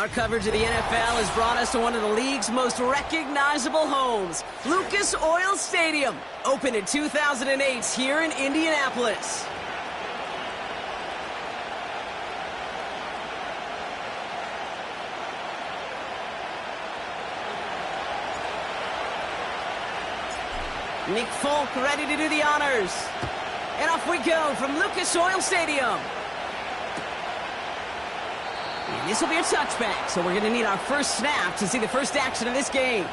Our coverage of the NFL has brought us to one of the league's most recognizable homes, Lucas Oil Stadium, opened in 2008 here in Indianapolis. Nick Folk ready to do the honors. And off we go from Lucas Oil Stadium. And this will be a touchback, so we're going to need our first snap to see the first action of this game.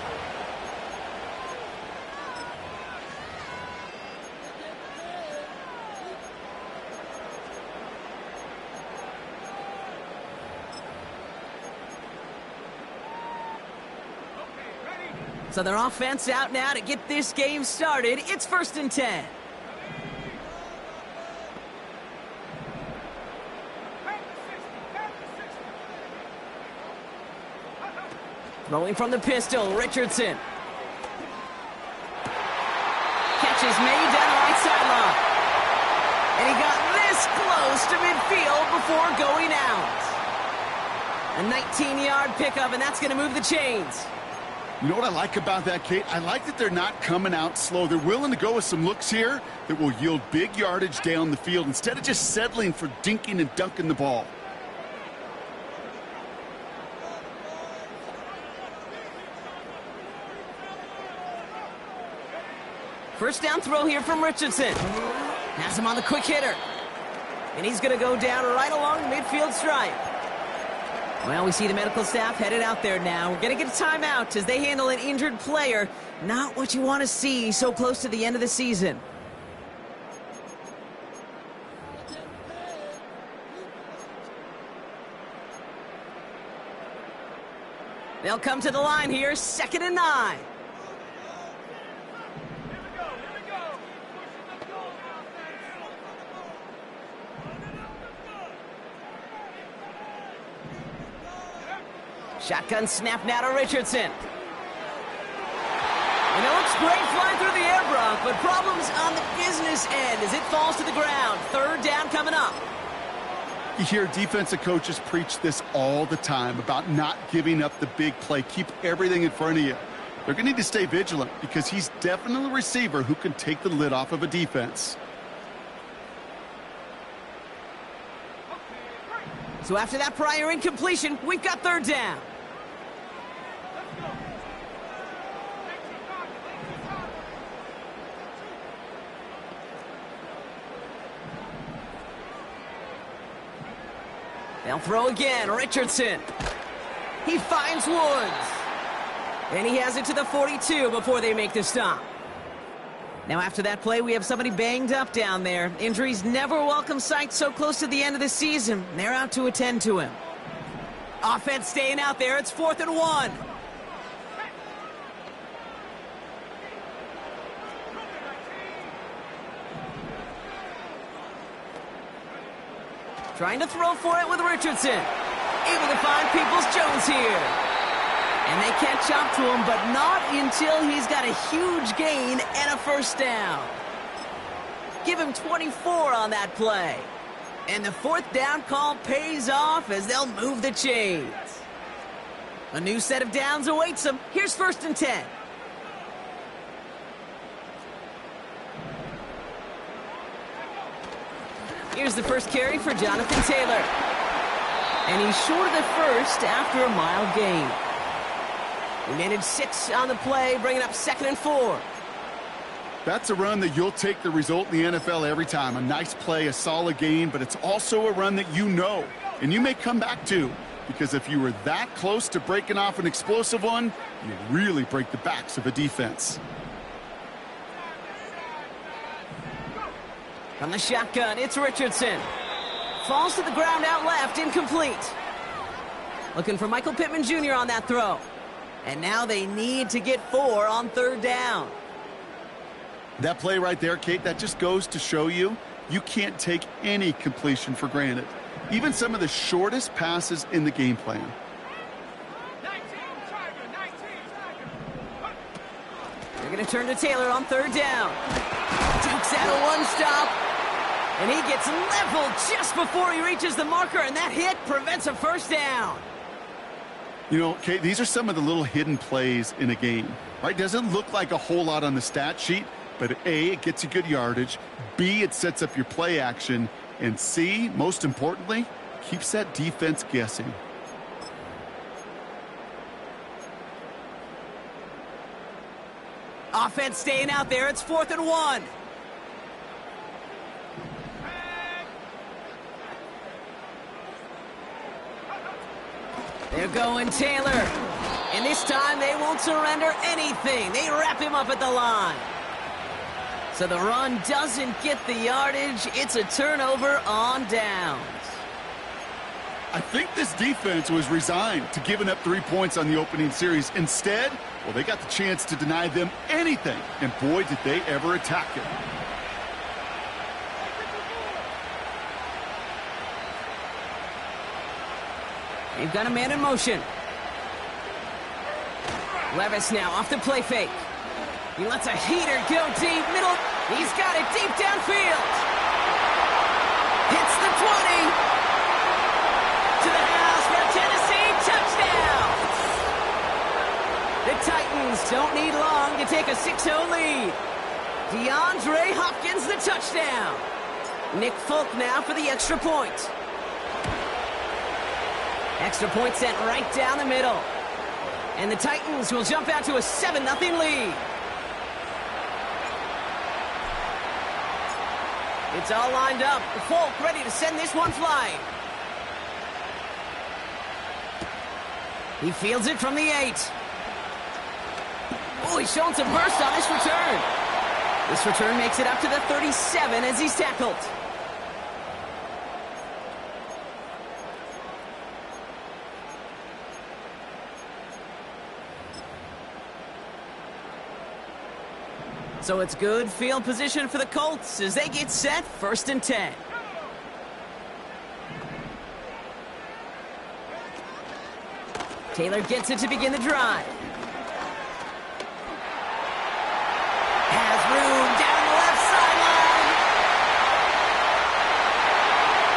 So their offense out now to get this game started. It's 1st and 10. Rolling from the pistol, Richardson. Catch is made down the right sideline. And he got this close to midfield before going out. A 19-yard pickup, and that's going to move the chains. You know what I like about that, Kate? I like that they're not coming out slow. They're willing to go with some looks here that will yield big yardage down the field instead of just settling for dinking and dunking the ball. First down throw here from Richardson. Has him on the quick hitter. And he's going to go down right along the midfield stripe. Well, we see the medical staff headed out there now. We're going to get a timeout as they handle an injured player. Not what you want to see so close to the end of the season. They'll come to the line here, 2nd and 9. Shotgun snap now to Richardson. And it looks great flying through the air, Brock, but problems on the business end as it falls to the ground. 3rd down coming up. You hear defensive coaches preach this all the time about not giving up the big play. Keep everything in front of you. They're going to need to stay vigilant because he's definitely a receiver who can take the lid off of a defense. So after that prior incompletion, we've got 3rd down. They'll throw again, Richardson. He finds Woods. And he has it to the 42 before they make the stop. Now after that play, we have somebody banged up down there. Injuries never a welcome sight so close to the end of the season. They're out to attend to him. Offense staying out there. It's 4th and 1. Trying to throw for it with Richardson. Able to find Peoples-Jones here. And they catch up to him, but not until he's got a huge gain and a 1st down. Give him 24 on that play. And the 4th down call pays off as they'll move the chains. A new set of downs awaits them. Here's 1st and 10. Here's the first carry for Jonathan Taylor. And he's short of the first after a mile gain. We managed 6 on the play, bringing up 2nd and 4. That's a run that you'll take the result in the NFL every time. A nice play, a solid gain, but it's also a run that you know, and you may come back to, because if you were that close to breaking off an explosive one, you really break the backs of a defense. From the shotgun, it's Richardson. Falls to the ground out left, incomplete. Looking for Michael Pittman Jr. on that throw. And now they need to get 4 on 3rd down. That play right there, Kate, that just goes to show you, you can't take any completion for granted. Even some of the shortest passes in the game plan. They're going to turn to Taylor on 3rd down. Dukes out a 1-stop. And he gets leveled just before he reaches the marker, and that hit prevents a 1st down. You know, Kate, these are some of the little hidden plays in a game, right? Doesn't look like a whole lot on the stat sheet, but A, it gets you good yardage. B, it sets up your play action. And C, most importantly, keeps that defense guessing. Offense staying out there. It's 4th and 1. They're going Taylor. And this time they won't surrender anything. They wrap him up at the line. So the run doesn't get the yardage. It's a turnover on downs. I think this defense was resigned to giving up 3 points on the opening series. Instead, well, they got the chance to deny them anything. And boy, did they ever attack it. They've got a man in motion. Levis now off the play fake. He lets a heater go deep middle. He's got it deep downfield. Hits the 20. To the house for Tennessee. Touchdown. The Titans don't need long to take a 6-0 lead. DeAndre Hopkins the touchdown. Nick Folk now for the extra point. Extra point sent right down the middle. And the Titans will jump out to a 7-0 lead. It's all lined up. Folk ready to send this one flying. He fields it from the 8. Oh, he's showing some burst on this return. This return makes it up to the 37 as he's tackled. So it's good field position for the Colts as they get set 1st and 10. Taylor gets it to begin the drive. Has room down the left sideline.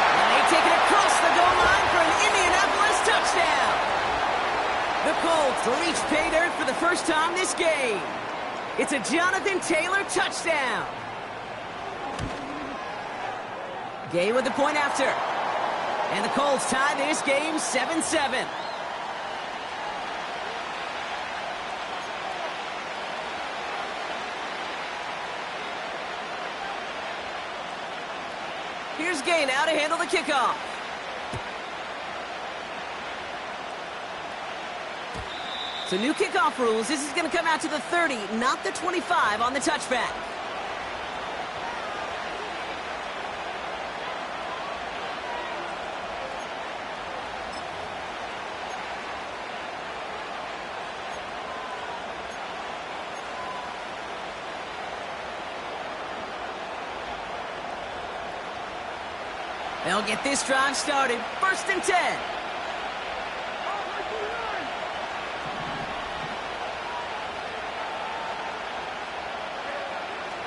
And they take it across the goal line for an Indianapolis touchdown. The Colts reach pay dirt for the first time this game. It's a Jonathan Taylor touchdown. Gay with the point after. And the Colts tie this game 7-7. Here's Gay now to handle the kickoff. So new kickoff rules. This is going to come out to the 30, not the 25 on the touchback. They'll get this drive started. 1st and 10.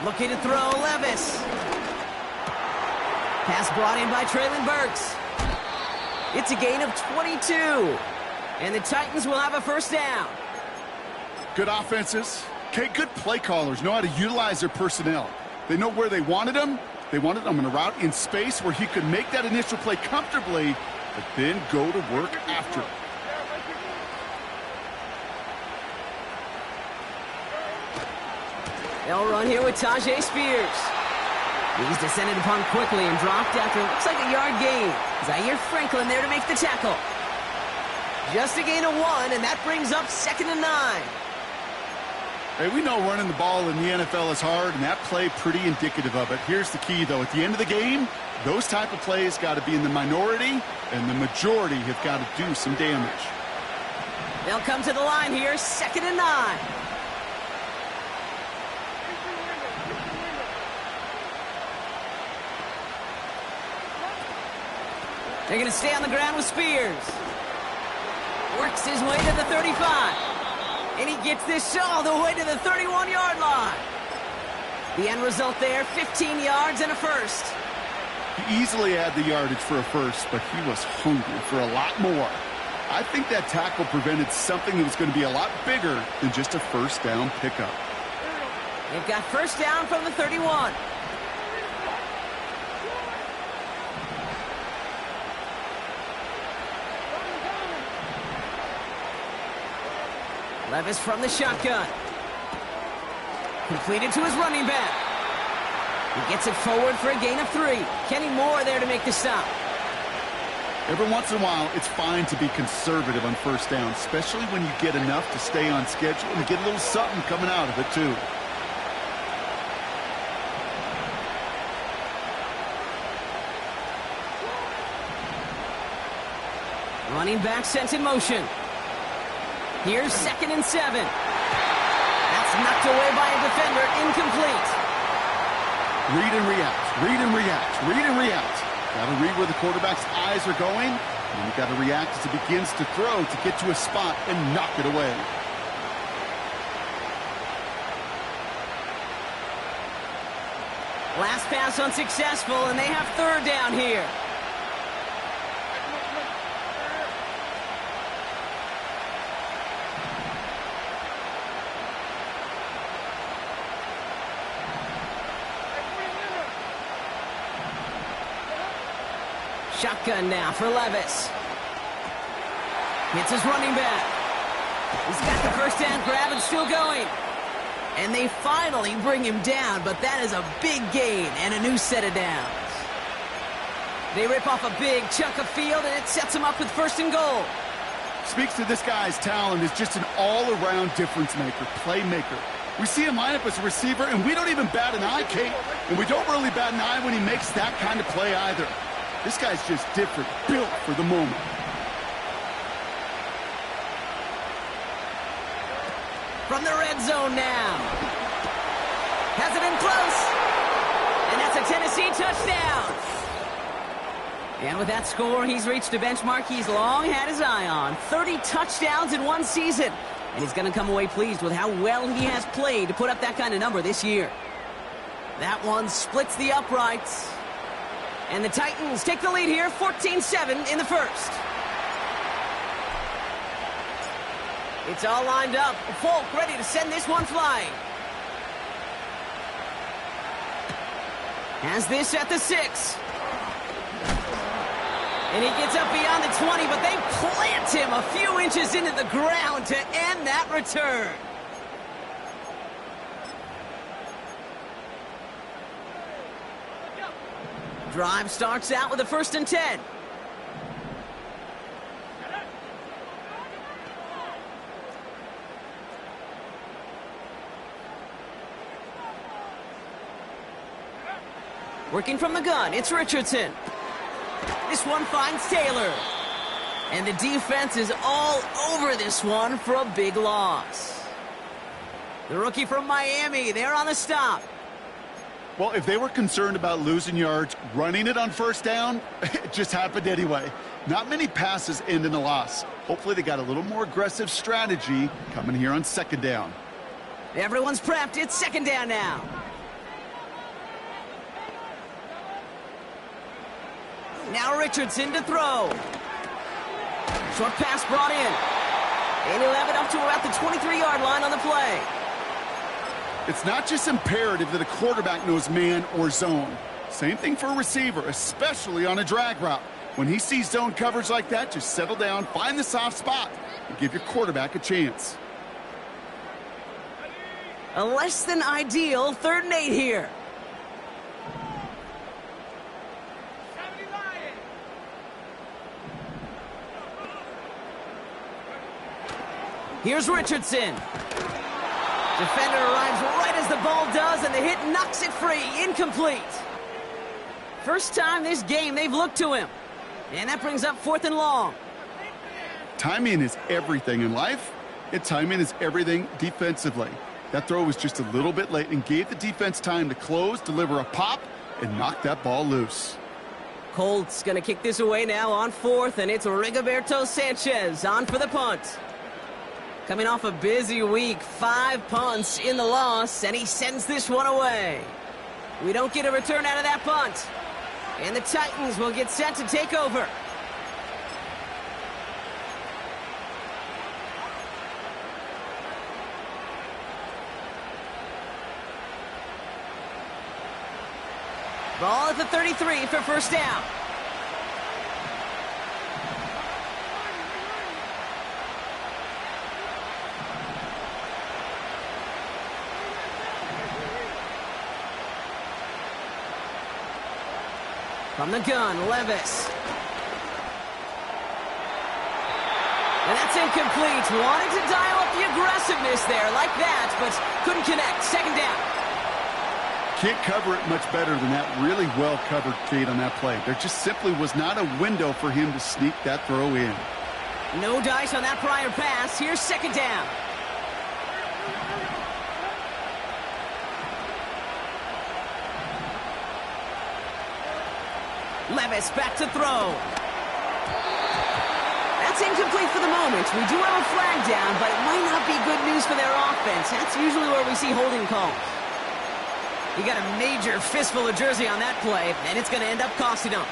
Looking to throw, Levis. Pass brought in by Traylon Burks. It's a gain of 22. And the Titans will have a 1st down. Good offenses. Okay, good play callers know how to utilize their personnel. They know where they wanted them. They wanted them in a route in space where he could make that initial play comfortably, but then go to work after it. They'll run here with Tajay Spears. He's descended upon quickly and dropped after it looks like a yard gain. Zaire Franklin there to make the tackle. Just a gain of 1, and that brings up 2nd and 9. Hey, we know running the ball in the NFL is hard, and that play pretty indicative of it. Here's the key, though. At the end of the game, those type of plays got to be in the minority, and the majority have got to do some damage. They'll come to the line here, 2nd and 9. They're going to stay on the ground with Spears. Works his way to the 35. And he gets this all the way to the 31-yard line. The end result there, 15 yards and a 1st. He easily had the yardage for a 1st, but he was hungry for a lot more. I think that tackle prevented something that was going to be a lot bigger than just a first down pickup. They've got first down from the 31. Levis from the shotgun. Completed to his running back. He gets it forward for a gain of 3. Kenny Moore there to make the stop. Every once in a while, it's fine to be conservative on first down, especially when you get enough to stay on schedule and get a little something coming out of it, too. Running back sent in motion. Here's 2nd and 7. That's knocked away by a defender, incomplete. Read and react, read and react, read and react. Got to read where the quarterback's eyes are going, and you got to react as he begins to throw to get to a spot and knock it away. Last pass unsuccessful, and they have 3rd down here. Shotgun now for Levis. Hits his running back. He's got the first down grab and still going. And they finally bring him down, but that is a big gain and a new set of downs. They rip off a big chunk of field, and it sets him up with 1st and goal. Speaks to this guy's talent as just an all-around difference maker, playmaker. We see him line up as a receiver, and we don't even bat an eye, Kate. And we don't really bat an eye when he makes that kind of play either. This guy's just different, built for the moment. From the red zone now. Has it in close. And that's a Tennessee touchdown. And with that score, he's reached a benchmark he's long had his eye on. 30 touchdowns in one season. And he's going to come away pleased with how well he has played to put up that kind of number this year. That one splits the uprights. And the Titans take the lead here, 14-7 in the first. It's all lined up. Folk ready to send this one flying. Has this at the 6. And he gets up beyond the 20, but they plant him a few inches into the ground to end that return. Drive starts out with a 1st and 10. Working from the gun, it's Richardson. This one finds Taylor. And the defense is all over this one for a big loss. The rookie from Miami, they're on the stop. Well, if they were concerned about losing yards, running it on first down, it just happened anyway. Not many passes end in a loss. Hopefully they got a little more aggressive strategy coming here on 2nd down. Everyone's prepped. It's 2nd down now. Now Richardson to throw. Short pass brought in. And he'll have it up to about the 23-yard line on the play. It's not just imperative that a quarterback knows man or zone. Same thing for a receiver, especially on a drag route. When he sees zone coverage like that, just settle down, find the soft spot, and give your quarterback a chance. A less than ideal 3rd and 8 here. Here's Richardson. Defender arrives right as the ball does, and the hit knocks it free. Incomplete. First time this game they've looked to him. And that brings up 4th and long. Timing is everything in life, and timing is everything defensively. That throw was just a little bit late and gave the defense time to close, deliver a pop, and knock that ball loose. Colts going to kick this away now on 4th, and it's Rigoberto Sanchez on for the punt. Coming off a busy week, 5 punts in the loss, and he sends this one away. We don't get a return out of that punt. And the Titans will get set to take over. Ball at the 33 for first down. From the gun, Levis. And that's incomplete. Wanted to dial up the aggressiveness there like that, but couldn't connect. Second down. Can't cover it much better than that. Really well covered, Kate, on that play. There just simply was not a window for him to sneak that throw in. No dice on that prior pass. Here's second down. Levis back to throw. That's incomplete for the moment. We do have a flag down, but it might not be good news for their offense. That's usually where we see holding calls. He got a major fistful of jersey on that play, and it's going to end up costing him.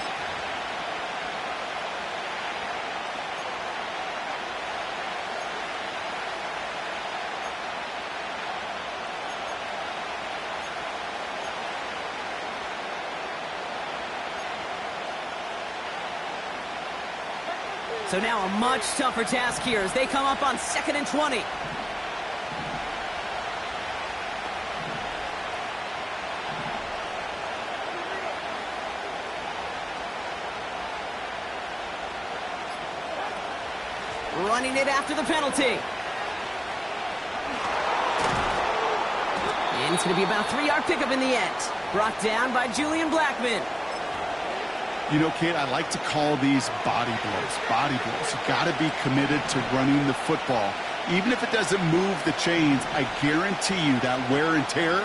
So now a much tougher task here as they come up on 2nd and 20. Running it after the penalty. And it's going to be about a 3-yard pickup in the end. Brought down by Julian Blackman. You know, Kate, I like to call these body blows. Body blows. You got to be committed to running the football. Even if it doesn't move the chains, I guarantee you that wear and tear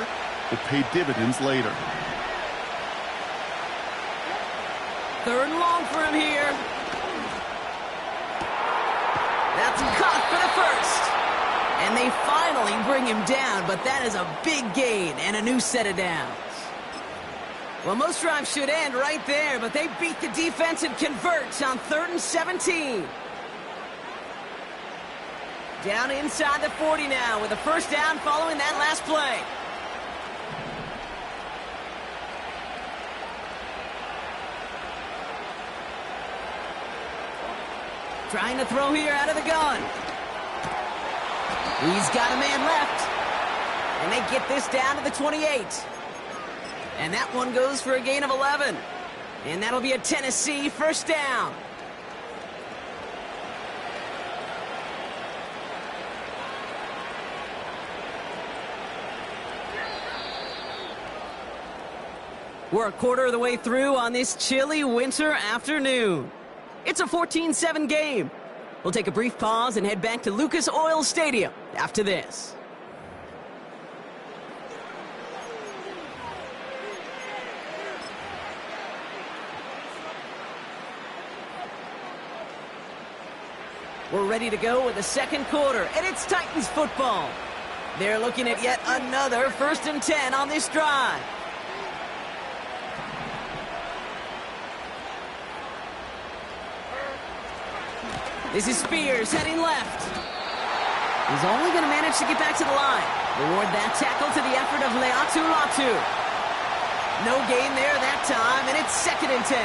will pay dividends later. 3rd and long for him here. That's caught for the first. And they finally bring him down, but that is a big gain and a new set of downs. Well, most drives should end right there, but they beat the defense and convert on 3rd and 17. Down inside the 40 now with a first down following that last play. Trying to throw here out of the gun. He's got a man left. And they get this down to the 28. And that one goes for a gain of 11. And that'll be a Tennessee first down. We're a quarter of the way through on this chilly winter afternoon. It's a 14-7 game. We'll take a brief pause and head back to Lucas Oil Stadium after this. We're ready to go with the second quarter, and it's Titans football. They're looking at yet another 1st and 10 on this drive. This is Spears heading left. He's only going to manage to get back to the line. Reward that tackle to the effort of Leatu Latu. No gain there that time, and it's 2nd and 10.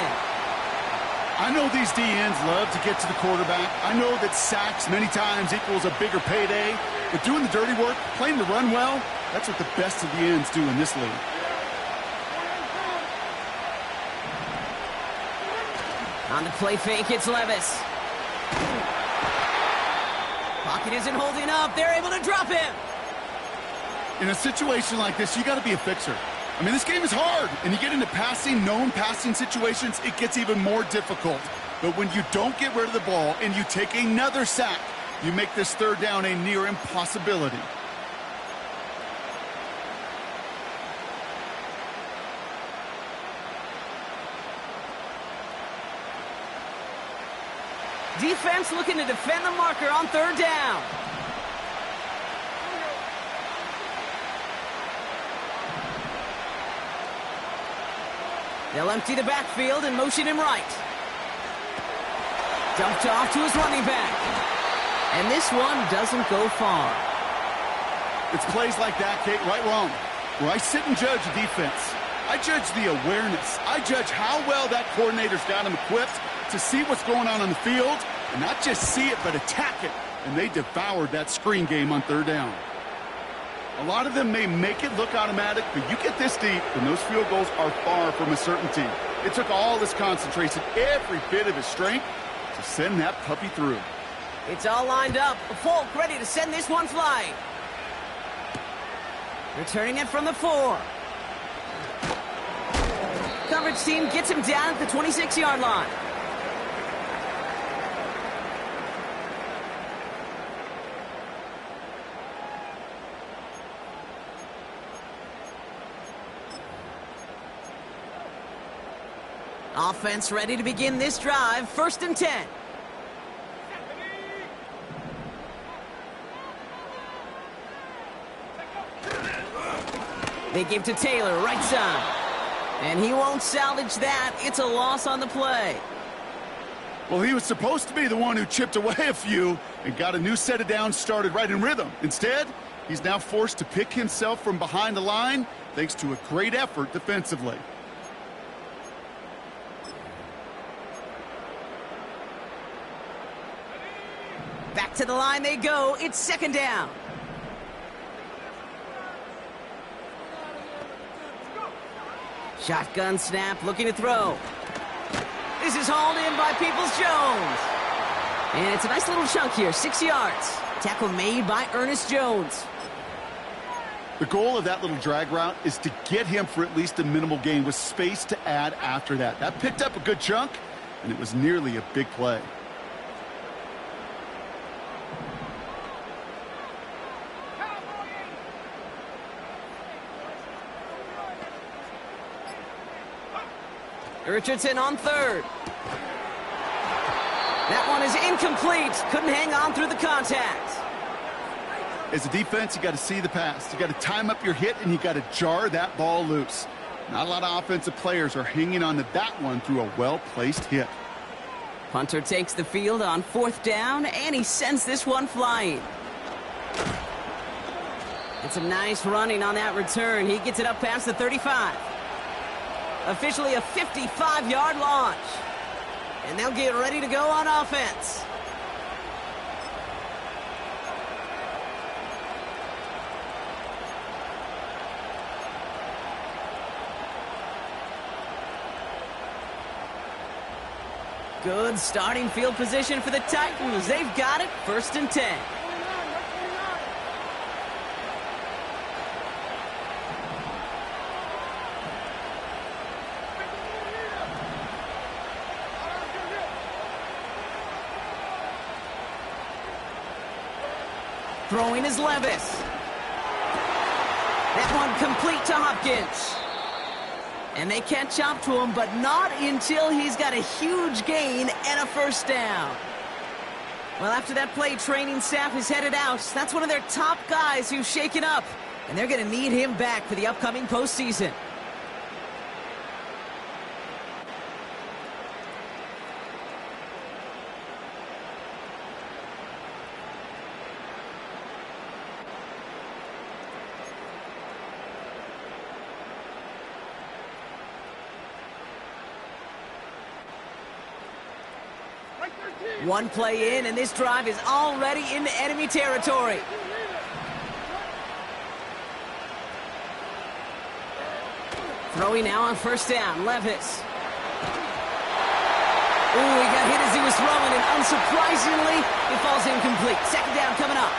I know these DNs love to get to the quarterback. I know that sacks many times equals a bigger payday. But doing the dirty work, playing the run well, that's what the best of the ends do in this league. On the play fake, it's Levis. Pocket isn't holding up. They're able to drop him. In a situation like this, you got to be a fixer. I mean, this game is hard, and you get into passing, known passing situations, it gets even more difficult. But when you don't get rid of the ball and you take another sack, you make this 3rd down a near impossibility. Defense looking to defend the marker on 3rd down. They'll empty the backfield and motion him right. Dumped off to his running back. And this one doesn't go far. It's plays like that, Kate, right wrong, where I sit and judge the defense. I judge the awareness. I judge how well that coordinator's got him equipped to see what's going on the field, and not just see it, but attack it. And they devoured that screen game on third down. A lot of them may make it look automatic, but you get this deep, and those field goals are far from a certainty. It took all his concentration, every bit of his strength, to send that puppy through. It's all lined up. Folk ready to send this one flying. Returning it from the 4. Coverage team gets him down at the 26-yard line. Offense ready to begin this drive. 1st and 10. They give to Taylor, right side. And he won't salvage that. It's a loss on the play. Well, he was supposed to be the one who chipped away a few and got a new set of downs started right in rhythm. Instead, he's now forced to pick himself from behind the line thanks to a great effort defensively. Back to the line they go. It's 2nd down. Shotgun snap, looking to throw. This is hauled in by Peoples-Jones. And it's a nice little chunk here, 6 yards. Tackle made by Ernest Jones. The goal of that little drag route is to get him for at least a minimal gain with space to add after that. That picked up a good chunk, and it was nearly a big play. Richardson on 3rd. That one is incomplete. Couldn't hang on through the contact. As a defense, you got to see the pass. You got to time up your hit, and you got to jar that ball loose. Not a lot of offensive players are hanging on to that one through a well-placed hit. Punter takes the field on 4th down, and he sends this one flying. And some nice running on that return. He gets it up past the 35. Officially a 55-yard launch. And they'll get ready to go on offense. Good starting field position for the Titans. They've got it. 1st and 10. Throwing is Levis. That one complete to Hopkins. And they catch up to him, but not until he's got a huge gain and a 1st down. Well, after that play, training staff is headed out. That's one of their top guys who's shaken up. And they're going to need him back for the upcoming postseason. One play in, and this drive is already into enemy territory. Throwing now on 1st down, Levis. Ooh, he got hit as he was throwing, and unsurprisingly, it falls incomplete. 2nd down coming up.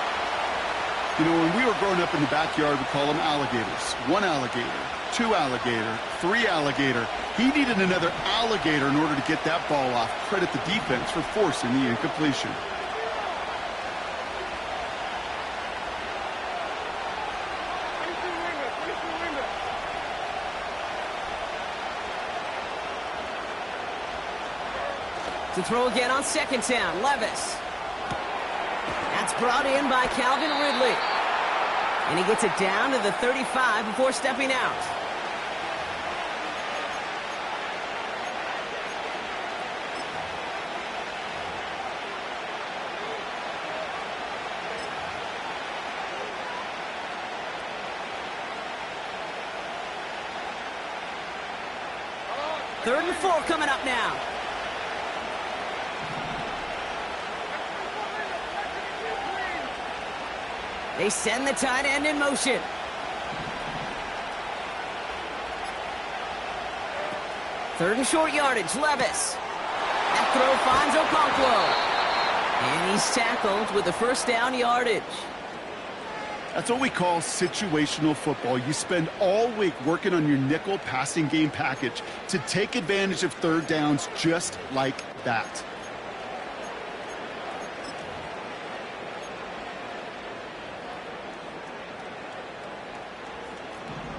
You know, when we were growing up in the backyard, we call them alligators. 1 alligator, 2 alligator, 3 alligator. He needed another alligator in order to get that ball off. Credit the defense for forcing the incompletion. To throw again on 2nd down, Levis. That's brought in by Calvin Ridley. And he gets it down to the 35 before stepping out. 3rd and 4 coming up now. They send the tight end in motion. Third and short yardage, Levis. That throw finds Okonkwo. And he's tackled with the first down yardage. That's what we call situational football. You spend all week working on your nickel passing game package to take advantage of 3rd downs just like that.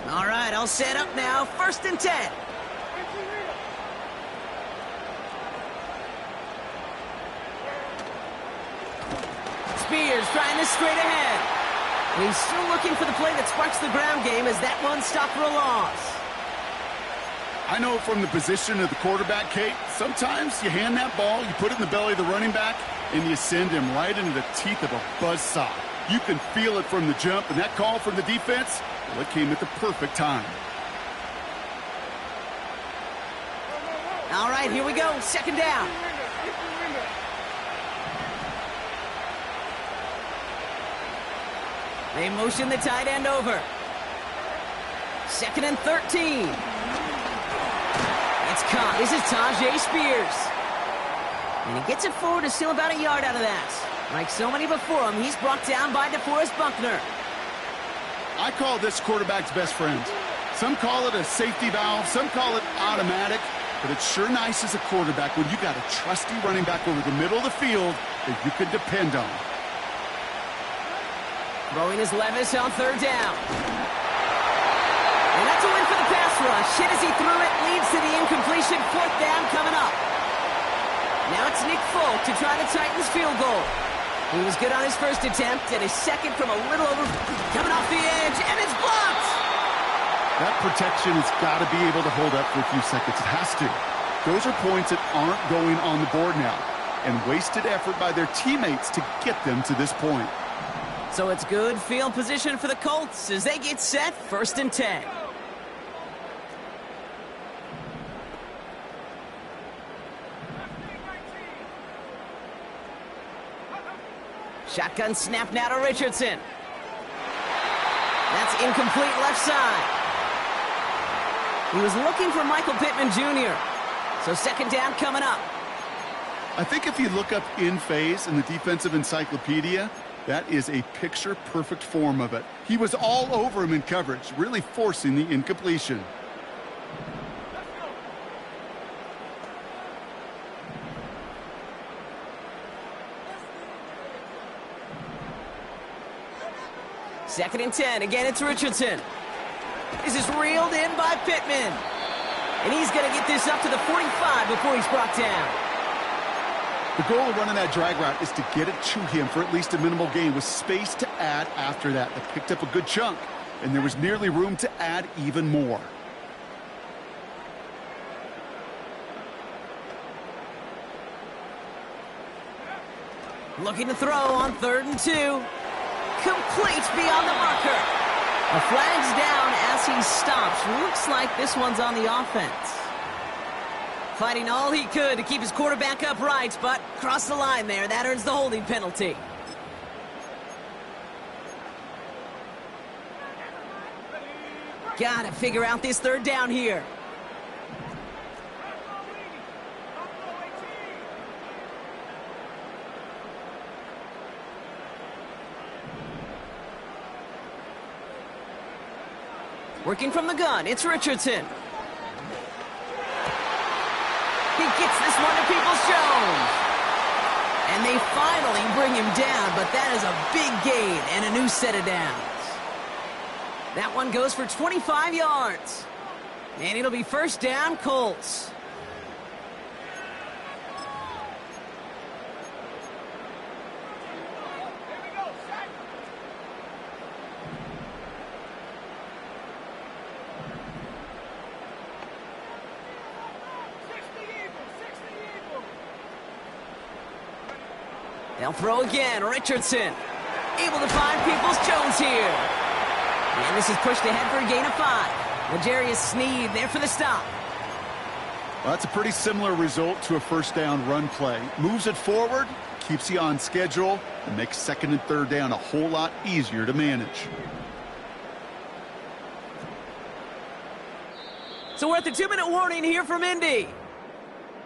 All right, I'll set up now. 1st and 10. Spears trying this straight ahead. He's still looking for the play that sparks the ground game as that one stopped for a loss. I know from the position of the quarterback, Kate, sometimes you hand that ball, you put it in the belly of the running back, and you send him right into the teeth of a buzzsaw. You can feel it from the jump, and that call from the defense, well, it came at the perfect time. All right, here we go. 2nd down. They motion the tight end over. 2nd and 13. It's caught. This is Tajay Spears. And he gets it forward to steal about a yard out of that. Like so many before him, he's brought down by DeForest Buckner. I call this quarterback's best friend. Some call it a safety valve, some call it automatic, but it's sure nice as a quarterback when you got a trusty running back over the middle of the field that you can depend on. Throwing his Levis on 3rd down. And that's a win for the pass rush. Hit as he threw it, leads to the incompletion. 4th down coming up. Now it's Nick Folk to try the Titans field goal. He was good on his first attempt, and his second from a little over, coming off the edge, and it's blocked! That protection has got to be able to hold up for a few seconds. It has to. Those are points that aren't going on the board now, and wasted effort by their teammates to get them to this point. So it's good field position for the Colts as they get set. 1st and 10. Shotgun snap now to Richardson. That's incomplete left side. He was looking for Michael Pittman Jr. So 2nd down coming up. I think if you look up in phase in the defensive encyclopedia, that is a picture-perfect form of it. He was all over him in coverage, really forcing the incompletion. Second and 10. Again, it's Richardson. This is reeled in by Pittman. And he's going to get this up to the 45 before he's brought down. The goal of running that drag route is to get it to him for at least a minimal gain with space to add after that. They picked up a good chunk, and there was nearly room to add even more. Looking to throw on 3rd and 2. Complete beyond the marker. A flag's down as he stops. Looks like this one's on the offense. Fighting all he could to keep his quarterback upright, but crossed the line there. That earns the holding penalty. Gotta figure out this 3rd down here. Working from the gun, it's Richardson. He gets this one to Peoples-Jones. And they finally bring him down, but that is a big gain and a new set of downs. That one goes for 25 yards. And it'll be 1st down, Colts. They'll throw again. Richardson able to find Peoples-Jones here. And this is pushed ahead for a gain of 5. L'Jarius Sneed there for the stop. Well, that's a pretty similar result to a first down run play. Moves it forward, keeps you on schedule, and makes second and third down a whole lot easier to manage. So we're at the 2-minute warning here from Indy.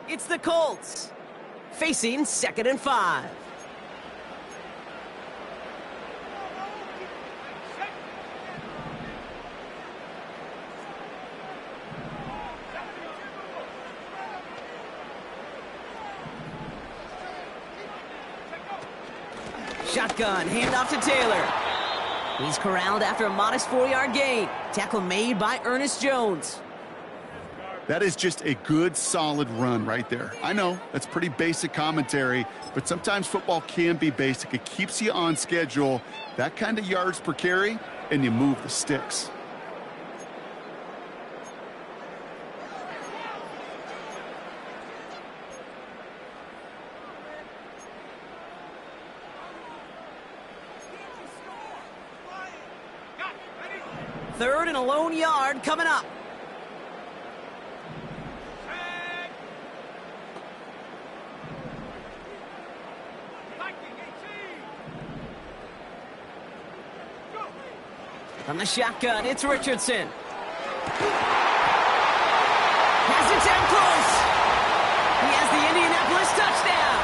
It's the Colts facing 2nd and 5. Shotgun, handoff to Taylor. He's corralled after a modest 4-yard gain. Tackle made by Ernest Jones. That is just a good, solid run right there. I know, that's pretty basic commentary, but sometimes football can be basic. It keeps you on schedule, that kind of yards per carry, and you move the sticks. Third and a lone yard coming up. From the shotgun, it's Richardson. Has it down close. He has the Indianapolis touchdown.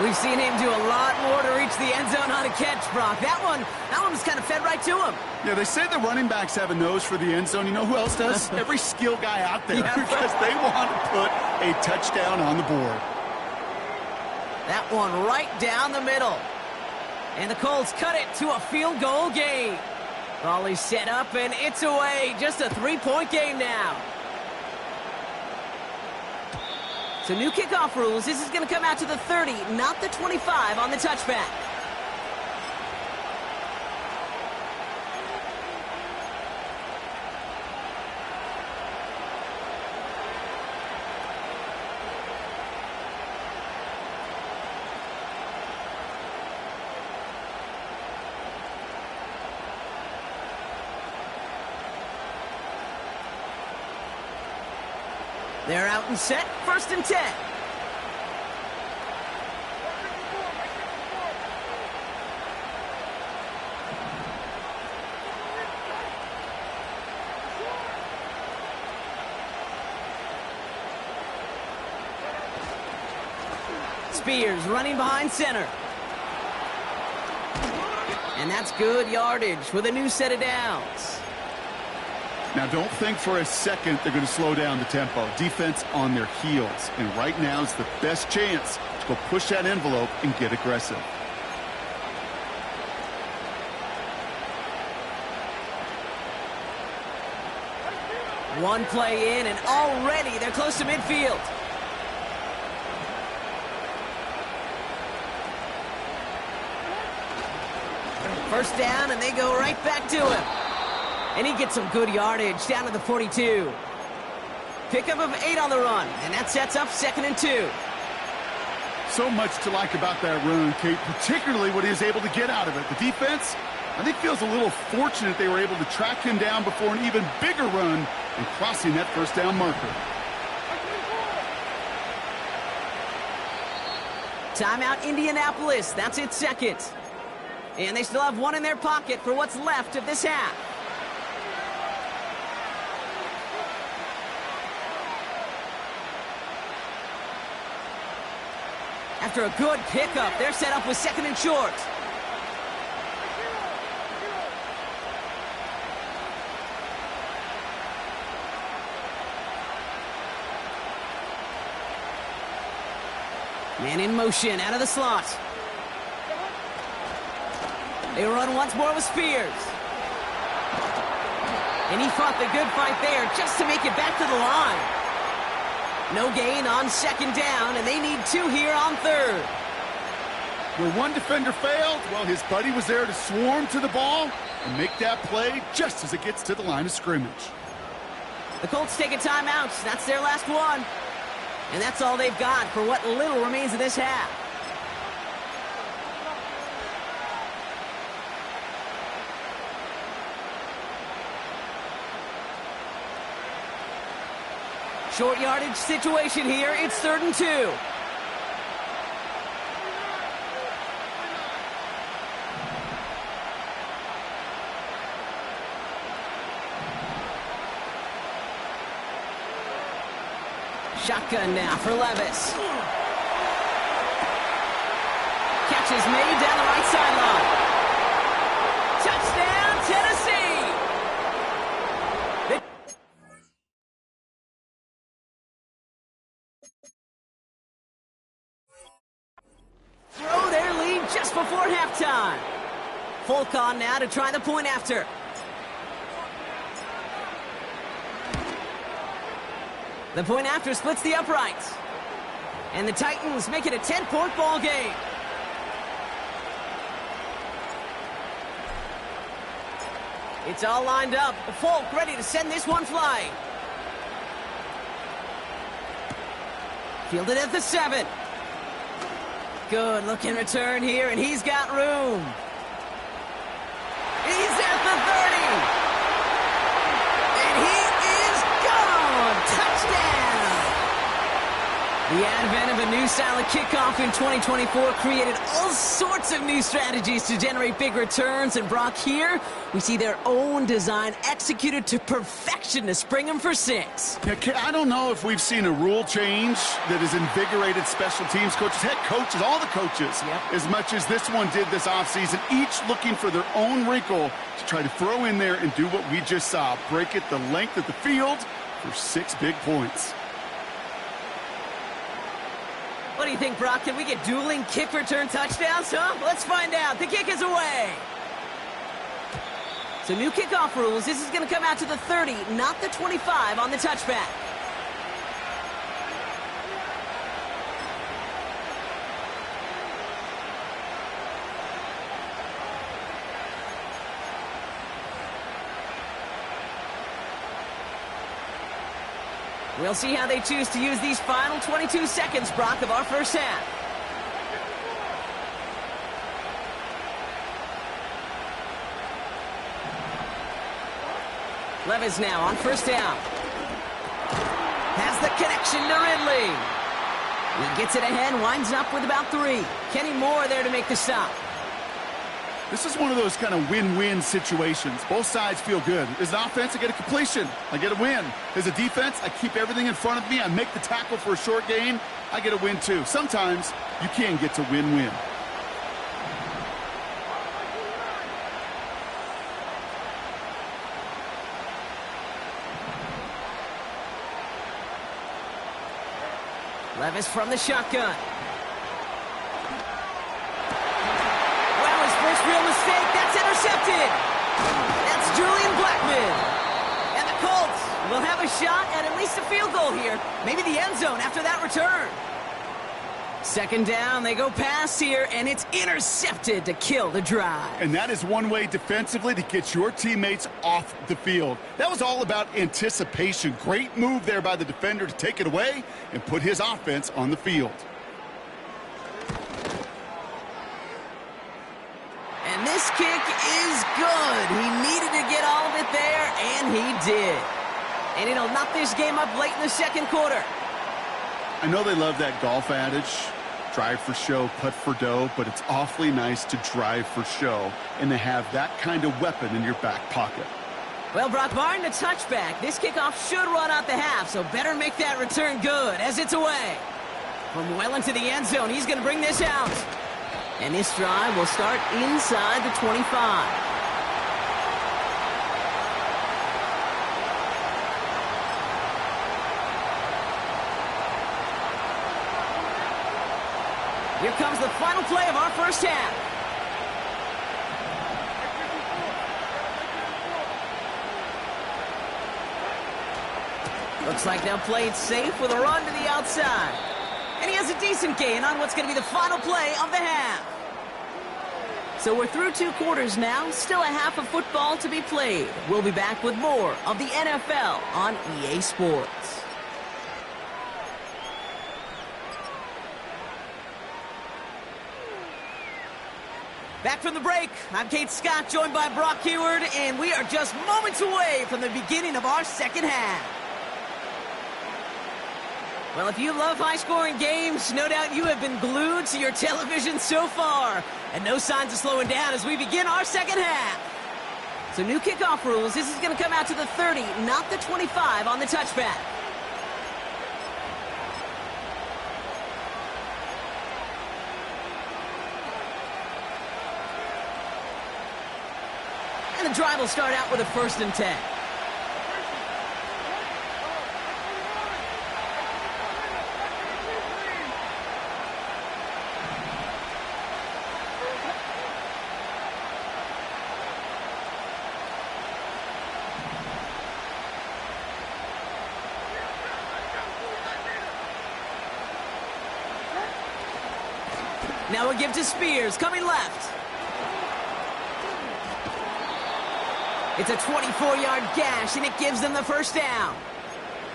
We've seen him do a lot more to reach the end zone on a catch, Brock. That one was kind of fed right to him. Yeah, they say the running backs have a nose for the end zone. You know who else does? Every skill guy out there, Yeah, because they want to put a touchdown on the board. That one right down the middle. And the Colts cut it to a field goal game. Volley set up, and it's away. Just a 3-point game now. So new kickoff rules. This is going to come out to the 30, not the 25 on the touchback. They're out and set, 1st and 10. Spears running behind center. And that's good yardage with a new set of downs. Now, don't think for a second they're going to slow down the tempo. Defense on their heels. And right now is the best chance to go push that envelope and get aggressive. One play in, and already they're close to midfield. First down, and they go right back to him. And he gets some good yardage down to the 42. Pickup of 8 on the run, and that sets up 2nd and 2. So much to like about that run, Kate, particularly what he was able to get out of it. The defense, I think, feels a little fortunate they were able to track him down before an even bigger run and crossing that first down marker. Timeout, Indianapolis. That's its 2nd. And they still have one in their pocket for what's left of this half. After a good pickup, they're set up with 2nd and short. Man in motion out of the slot. They run once more with Spears. And he fought the good fight there just to make it back to the line. No gain on 2nd down, and they need 2 here on 3rd. Where one defender failed, well, his buddy was there to swarm to the ball and make that play just as it gets to the line of scrimmage. The Colts take a timeout. That's their last one. And that's all they've got for what little remains of this half. Short yardage situation here. It's 3rd and 2. Shotgun now for Levis. Catch is made down the right sideline. Touchdown, Tennessee! Throw their lead just before halftime. Folk on now to try the point after. The point after splits the uprights. And the Titans make it a 10-point ball game. It's all lined up. Folk ready to send this one flying. Fielded at the 7. Good looking return here, and he's got room. He's at the 30. And he is gone. Touchdown. The advent of a new style of kickoff in 2024 created all sorts of new strategies to generate big returns. And Brock, here we see their own design executed to perfection to spring them for 6. Yeah, I don't know if we've seen a rule change that has invigorated special teams coaches, head coaches, all the coaches, as much as this one did this offseason, each looking for their own wrinkle to try to throw in there and do what we just saw, break it the length of the field for 6 big points. What do you think, Brock? Can we get dueling kick return touchdowns, huh? Let's find out. The kick is away. So new kickoff rules. This is going to come out to the 30, not the 25 on the touchback. We'll see how they choose to use these final 22 seconds, Brock, of our first half. Levis now on first down. Has the connection to Ridley. He gets it ahead, winds up with about 3. Kenny Moore there to make the stop. This is one of those kind of win-win situations. Both sides feel good. As an offense, I get a completion. I get a win. As a defense, I keep everything in front of me. I make the tackle for a short gain. I get a win, too. Sometimes you can get to win-win. Levis from the shotgun. Real mistake, that's intercepted. That's Julian Blackman. And the Colts will have a shot at least a field goal here. Maybe the end zone after that return. 2nd down, they go pass here, and it's intercepted to kill the drive. And that is one way defensively to get your teammates off the field. That was all about anticipation. Great move there by the defender to take it away and put his offense on the field. And this kick is good. He needed to get all of it there, and he did. And it'll knock this game up late in the 2nd quarter. I know they love that golf adage, drive for show, putt for dough, but it's awfully nice to drive for show and to have that kind of weapon in your back pocket. Well, Brock, barring the touchback, this kickoff should run out the half, so better make that return good as it's away. From well into the end zone, he's going to bring this out. And this drive will start inside the 25. Here comes the final play of our first half. Looks like they'll play it safe with a run to the outside. And he has a decent gain on what's going to be the final play of the half. So we're through 2 quarters now, still a half of football to be played. We'll be back with more of the NFL on EA Sports. Back from the break, I'm Kate Scott, joined by Brock Heward, and we are just moments away from the beginning of our second half. Well, if you love high-scoring games, no doubt you have been glued to your television so far. And no signs of slowing down as we begin our second half. So new kickoff rules. This is going to come out to the 30, not the 25 on the touchpad. And the drive will start out with a 1st and 10. Now a give to Spears, coming left. It's a 24-yard gash, and it gives them the 1st down.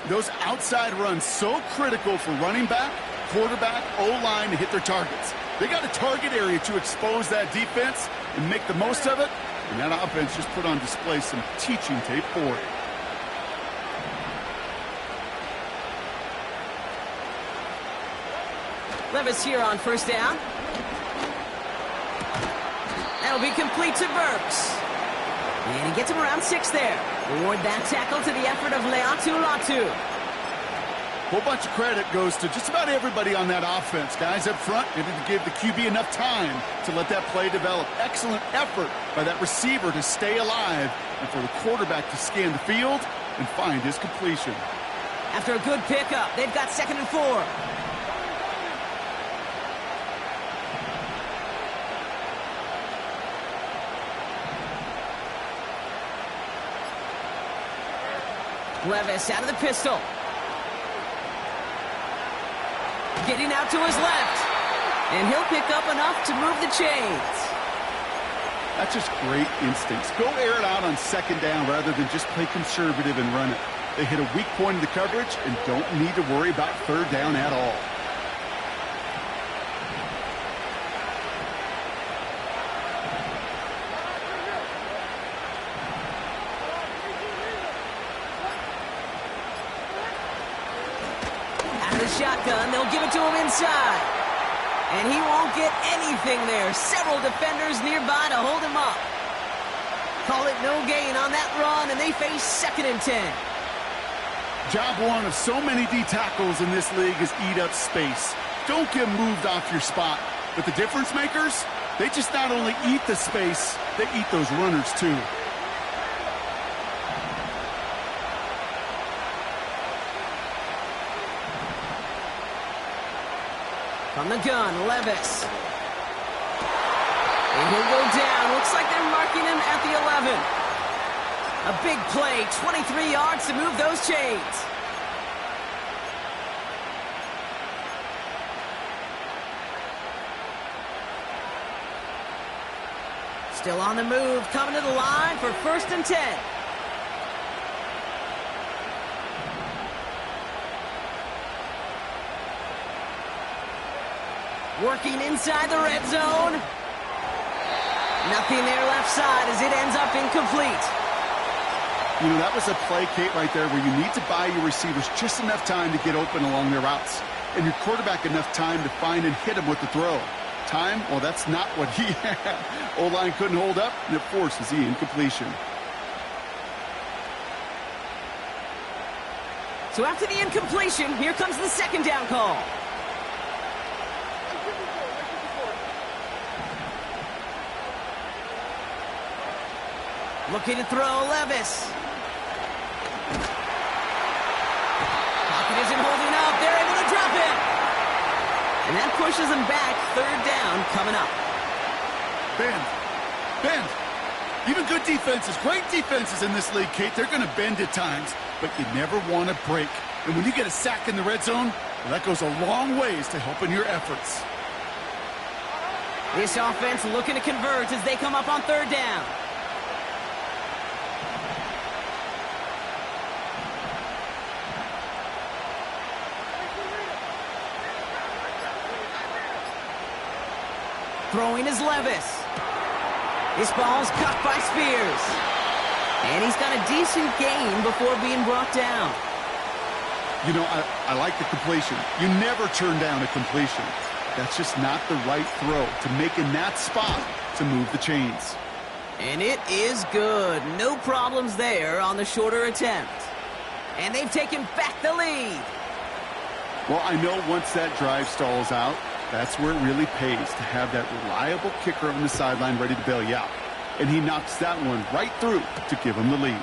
Those outside runs so critical for running back, quarterback, O-line to hit their targets. They got a target area to expose that defense and make the most of it, and that offense just put on display some teaching tape for it. Levis here on 1st down. That'll be complete to Burks. And he gets him around 6 there. Reward that tackle to the effort of Latu. Whole bunch of credit goes to just about everybody on that offense. Guys up front needed to give the QB enough time to let that play develop. Excellent effort by that receiver to stay alive and for the quarterback to scan the field and find his completion. After a good pickup, they've got 2nd and 4. Levis out of the pistol. Getting out to his left. And he'll pick up enough to move the chains. That's just great instincts. Go air it out on 2nd down rather than just play conservative and run it. They hit a weak point in the coverage and don't need to worry about 3rd down at all. Shotgun, they'll give it to him inside. And he won't get anything there. Several defenders nearby to hold him up. Call it no gain on that run, and they face 2nd and 10. Job one of so many D tackles in this league is eat up space. Don't get moved off your spot. But the difference makers, they just not only eat the space, they eat those runners too. From the gun, Levis. And he'll go down. Looks like they're marking him at the 11. A big play, 23 yards to move those chains. Still on the move, coming to the line for 1st and 10. Working inside the red zone. Nothing there left side as it ends up incomplete. You know, that was a play, Kate, right there where you need to buy your receivers just enough time to get open along their routes. And your quarterback enough time to find and hit him with the throw. Time? Well, that's not what he had. O-line couldn't hold up, and it forces the incompletion. So after the incompletion, here comes the 2nd down call. Looking to throw, Levis. Pocket isn't holding up. They're able to drop it. And that pushes them back. 3rd down coming up. Bend. Even good defenses, great defenses in this league, Kate, they're going to bend at times, but you never want to break. And when you get a sack in the red zone, well, that goes a long ways to helping your efforts. This offense looking to convert as they come up on 3rd down. Throwing is Levis. This ball's cut by Spears. And he's got a decent gain before being brought down. You know, I like the completion. You never turn down a completion. That's just not the right throw to make in that spot to move the chains. And it is good. No problems there on the shorter attempt. And they've taken back the lead. Well, I know once that drive stalls out, that's where it really pays to have that reliable kicker on the sideline ready to bail you out. And he knocks that one right through to give him the lead.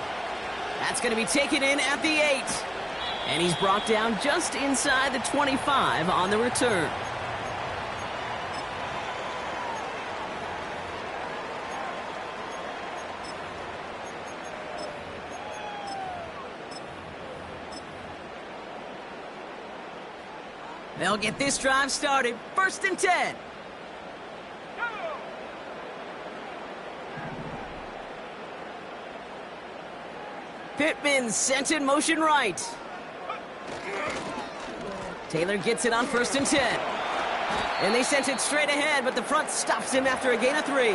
That's going to be taken in at the 8. And he's brought down just inside the 25 on the return. They'll get this drive started. 1st and 10. Pittman sent in motion right. Taylor gets it on 1st and 10. And they sent it straight ahead, but the front stops him after a gain of 3.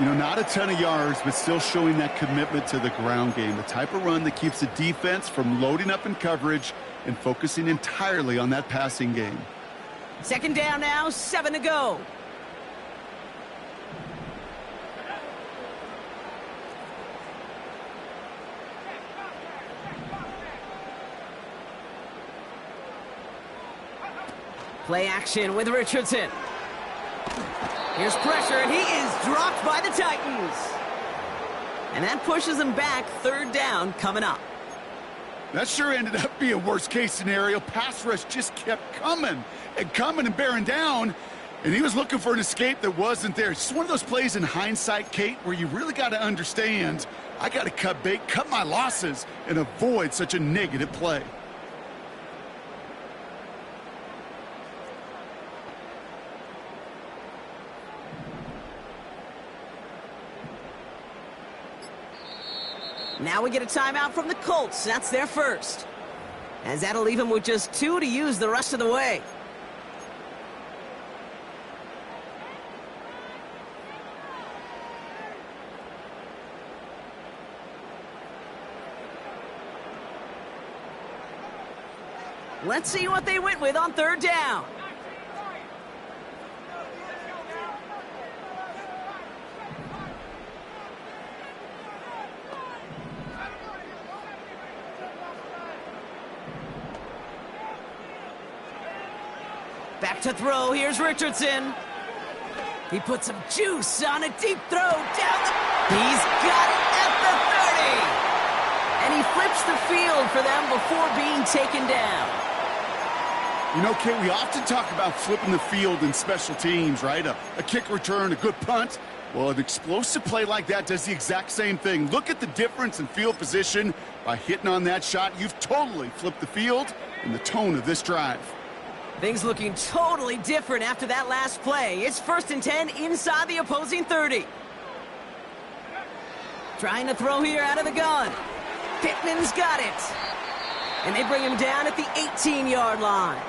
You know, not a ton of yards, but still showing that commitment to the ground game. The type of run that keeps the defense from loading up in coverage and focusing entirely on that passing game. 2nd down now, 7 to go. Play action with Richardson. Here's pressure, and he is dropped by the Titans. And that pushes them back. 3rd down coming up. That sure ended up being worst-case scenario. Pass rush just kept coming and bearing down, and he was looking for an escape that wasn't there. It's just one of those plays in hindsight, Kate, where you really got to understand, I got to cut bait, cut my losses, and avoid such a negative play. Now we get a timeout from the Colts. That's their first. As that'll leave them with just 2 to use the rest of the way. Let's see what they went with on 3rd down. Back to throw. Here's Richardson. He puts some juice on a deep throw down the... He's got it at the 30. And he flips the field for them before being taken down. You know, Kate, we often talk about flipping the field in special teams, right? A kick return, a good punt. Well, an explosive play like that does the exact same thing. Look at the difference in field position. By hitting on that shot, you've totally flipped the field and the tone of this drive. Things looking totally different after that last play. It's 1st and 10 inside the opposing 30. Trying to throw here out of the gun. Pittman's got it. And they bring him down at the 18-yard line.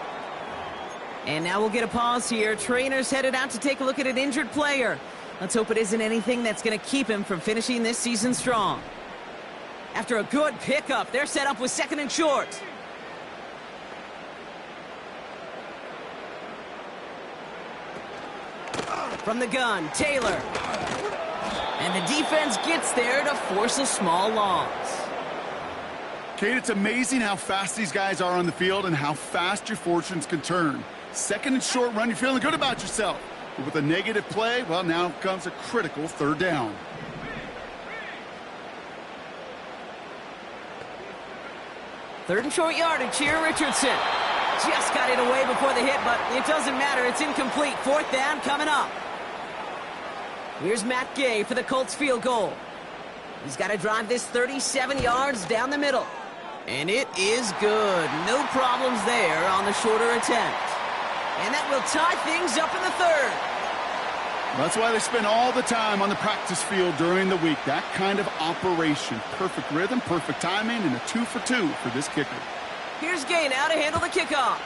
And now we'll get a pause here. Trainer's headed out to take a look at an injured player. Let's hope it isn't anything that's going to keep him from finishing this season strong. After a good pickup, they're set up with 2nd and short. From the gun, Taylor. And the defense gets there to force a small loss. Kate, it's amazing how fast these guys are on the field and how fast your fortunes can turn. 2nd and short run, you're feeling good about yourself. But with a negative play, well, now comes a critical 3rd down. Third and short yardage here, Richardson. Just got it away before the hit, but it doesn't matter. It's incomplete. 4th down coming up. Here's Matt Gay for the Colts field goal. He's got to drive this 37 yards down the middle. And it is good. No problems there on the shorter attempt. And that will tie things up in the 3rd. That's why they spend all the time on the practice field during the week. That kind of operation. Perfect rhythm, perfect timing, and a 2 for 2 for this kicker. Here's Gay now to handle the kickoff.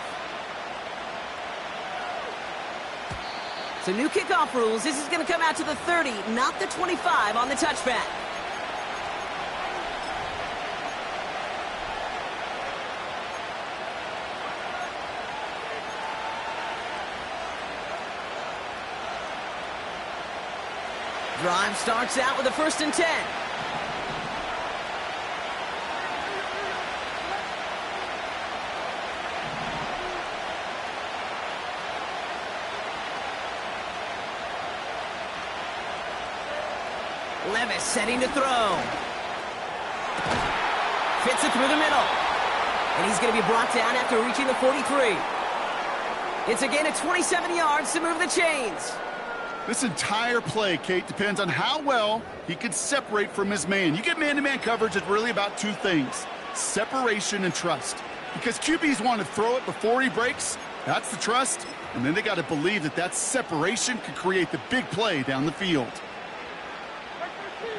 So new kickoff rules. This is going to come out to the 30, not the 25 on the touchback. Drive starts out with a 1st and 10. Levis setting to throw. Fits it through the middle. And he's going to be brought down after reaching the 43. It's a gain of 27 yards to move the chains. This entire play, Kate, depends on how well he can separate from his man. You get man-to-man coverage, it's really about two things: separation and trust. Because QBs want to throw it before he breaks, that's the trust, and then they got to believe that that separation could create the big play down the field.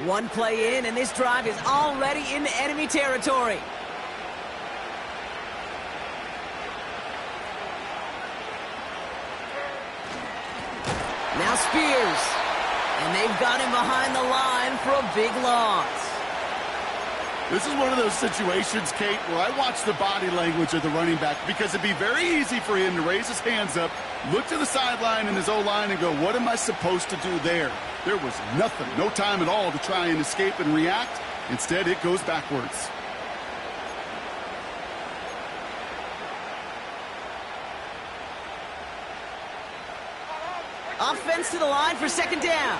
One play in, and this drive is already into enemy territory. Now Spears, and they've got him behind the line for a big loss. This is one of those situations, Kate, where I watch the body language of the running back, because it'd be very easy for him to raise his hands up, look to the sideline in his O-line and go, what am I supposed to do there? There was nothing, no time at all to try and escape and react. Instead, it goes backwards. Offense to the line for 2nd down.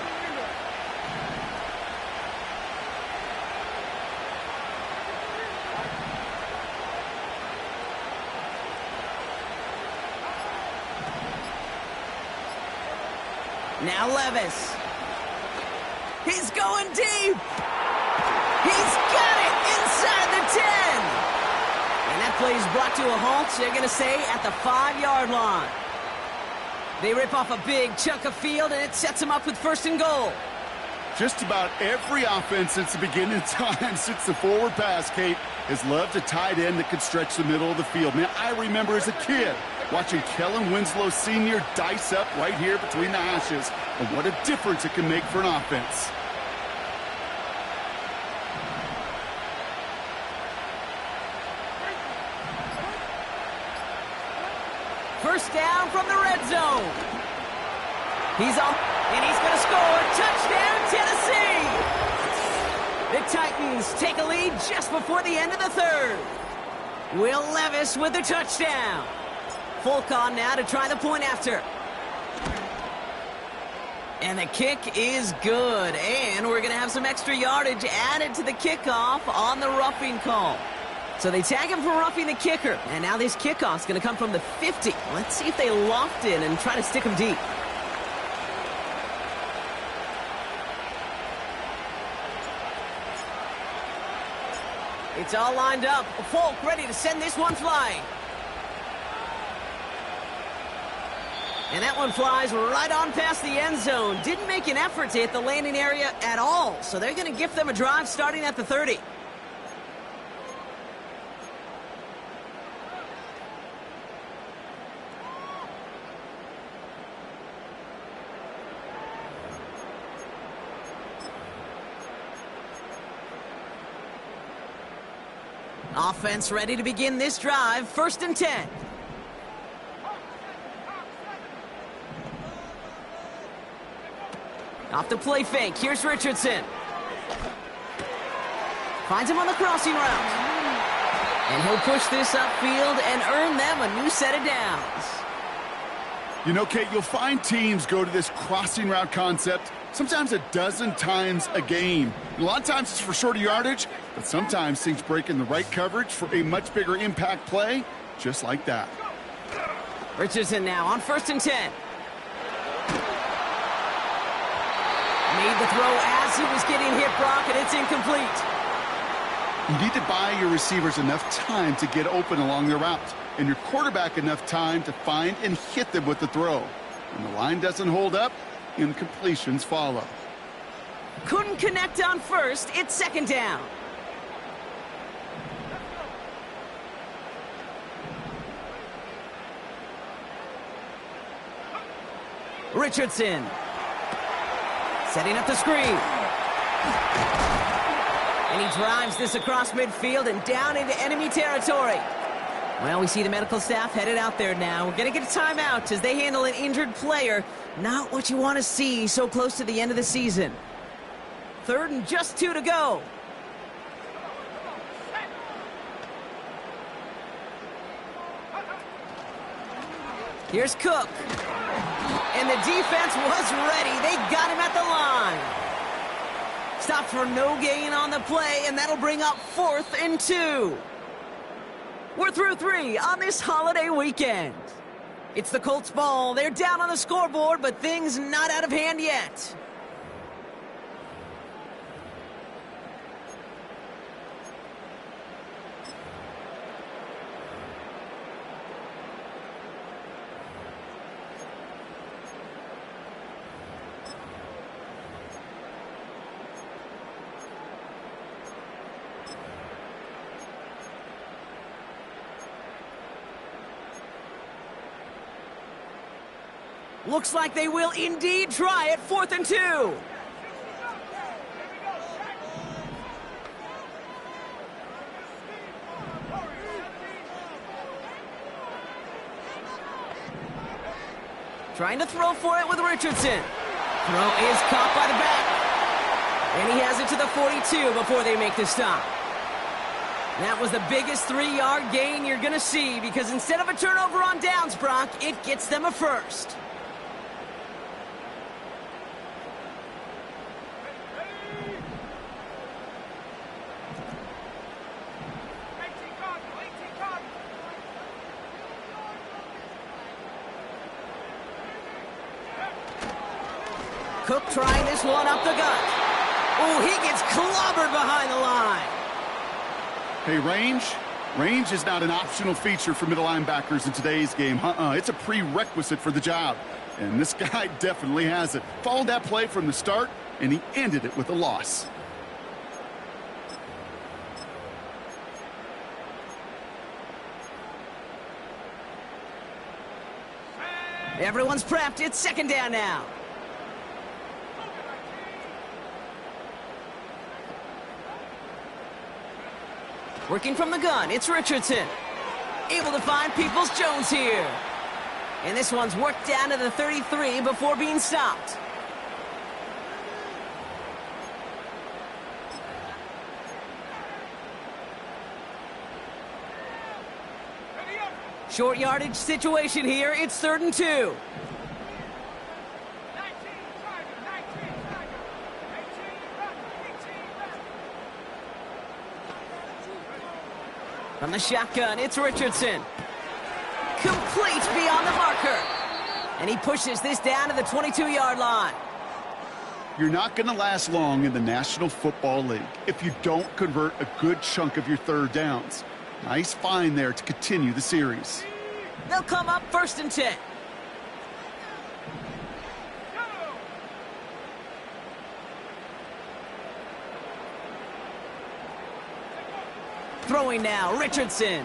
Now Levis. He's going deep. He's got it inside the 10. And that play is brought to a halt. So they're going to stay at the 5-yard line. They rip off a big chunk of field, and it sets them up with 1st and goal. Just about every offense since the beginning of time, since the forward pass, Kate, has loved a tight end that could stretch the middle of the field. Man, I remember as a kid watching Kellen Winslow Sr. dice up right here between the hashes, and what a difference it can make for an offense. First down from the red zone. He's on, and he's going to score. Touchdown, Tennessee! The Titans take a lead just before the end of the 3rd. Will Levis with the touchdown. Fulcon now to try the point after. And the kick is good. And we're going to have some extra yardage added to the kickoff on the roughing call. So they tag him for roughing the kicker. And now this kickoff's going to come from the 50. Let's see if they loft in and try to stick him deep. It's all lined up. Folk ready to send this one flying. And that one flies right on past the end zone. Didn't make an effort to hit the landing area at all. So they're going to gift them a drive starting at the 30. Offense ready to begin this drive. 1st and 10. Off the play fake. Here's Richardson. Finds him on the crossing route. And he'll push this upfield and earn them a new set of downs. You know, Kate, you'll find teams go to this crossing route concept sometimes a dozen times a game. And a lot of times it's for shorter yardage, but sometimes things break in the right coverage for a much bigger impact play, just like that. Richardson now on 1st and 10. Made the throw as he was getting hit, Brock, and it's incomplete. You need to buy your receivers enough time to get open along their route, and your quarterback enough time to find and hit them with the throw. When the line doesn't hold up, incompletions follow. Couldn't connect on 1st. It's 2nd down. Richardson. Setting up the screen. And he drives this across midfield and down into enemy territory. Well, we see the medical staff headed out there now. We're going to get a timeout as they handle an injured player. Not what you want to see so close to the end of the season. 3rd and just 2 to go. Here's Cook. And the defense was ready. They got him at the line. Stopped for no gain on the play, and that'll bring up 4th and 2. We're through 3 on this holiday weekend. It's the Colts ball. They're down on the scoreboard, but things not out of hand yet. Looks like they will indeed try it. 4th and 2. Trying to throw for it with Richardson. Throw is caught by the back. And he has it to the 42 before they make the stop. That was the biggest 3-yard gain you're going to see, because instead of a turnover on downs, Brock, it gets them a first. Cook trying this one up the gut. Oh, he gets clobbered behind the line. Hey, range is not an optional feature for middle linebackers in today's game. It's a prerequisite for the job. And this guy definitely has it. Followed that play from the start, and he ended it with a loss. Everyone's prepped. It's 2nd down now. Working from the gun, it's Richardson. Able to find Peoples-Jones here. And this one's worked down to the 33 before being stopped. Short yardage situation here. It's 3rd and 2. From the shotgun, it's Richardson. Complete beyond the marker. And he pushes this down to the 22-yard line. You're not going to last long in the National Football League if you don't convert a good chunk of your 3rd downs. Nice find there to continue the series. They'll come up 1st and 10. Throwing now, Richardson. And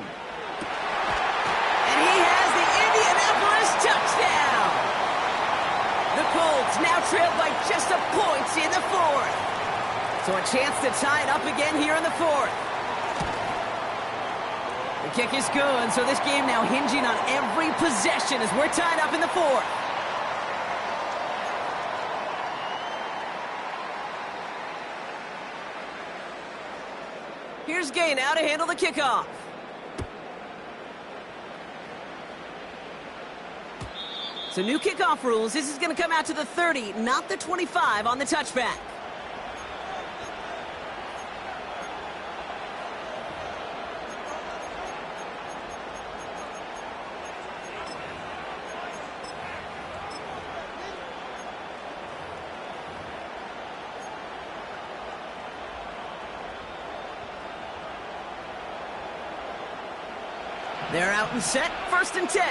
he has the Indianapolis touchdown. The Colts now trail by just a point in the 4th. So a chance to tie it up again here in the 4th. The kick is good, so this game now hinging on every possession as we're tied up in the 4th. Here's Gay now to handle the kickoff. So new kickoff rules. This is going to come out to the 30, not the 25 on the touchback. They're out and set, 1st and 10.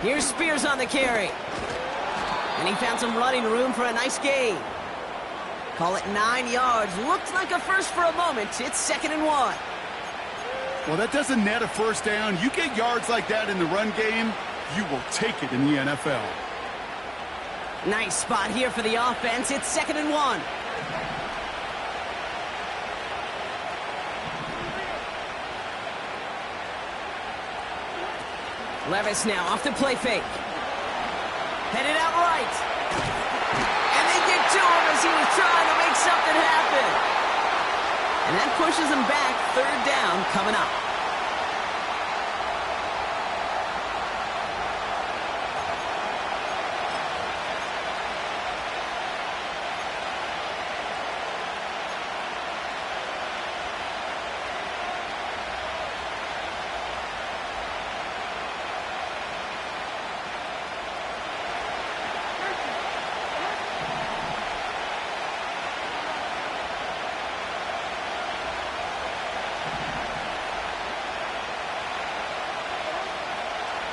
Here's Spears on the carry. And he found some running room for a nice gain. Call it 9 yards. Looked like a first for a moment. It's 2nd and 1. Well, that doesn't net a 1st down. You get yards like that in the run game, you will take it in the NFL. Nice spot here for the offense. It's 2nd and 1. Levis now off the play fake. Headed out right. And they get to him as he was trying to make something happen. And that pushes him back. Third down coming up.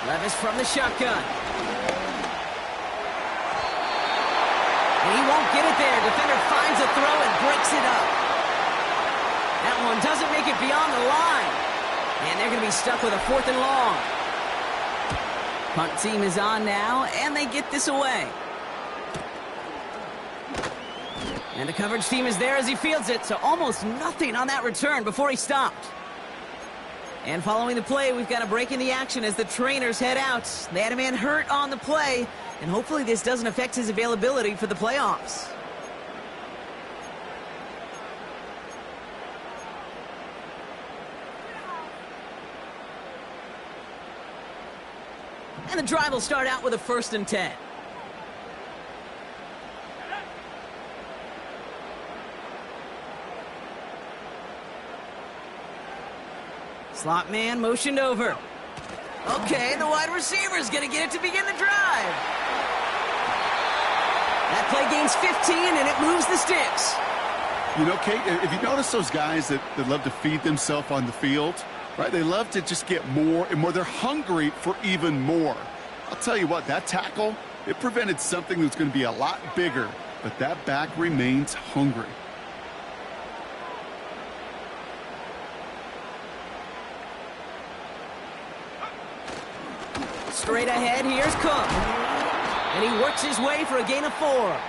Levis from the shotgun. And he won't get it there. Defender finds a throw and breaks it up. That one doesn't make it beyond the line. And they're going to be stuck with a 4th and long. Punt team is on now, and they get this away. And the coverage team is there as he fields it, so almost nothing on that return before he stopped. And following the play, we've got a break in the action as the trainers head out. They had a man hurt on the play, and hopefully this doesn't affect his availability for the playoffs. And the drive will start out with a 1st and 10. Slot man motioned over. Okay, the wide receiver's going to get it to begin the drive. That play gains 15, and it moves the sticks. You know, Kate, if you notice those guys that love to feed themselves on the field, right? They love to just get more and more. They're hungry for even more. I'll tell you what, that tackle, it prevented something that's going to be a lot bigger, but that back remains hungry. Straight ahead, here's Cook. And he works his way for a gain of 4.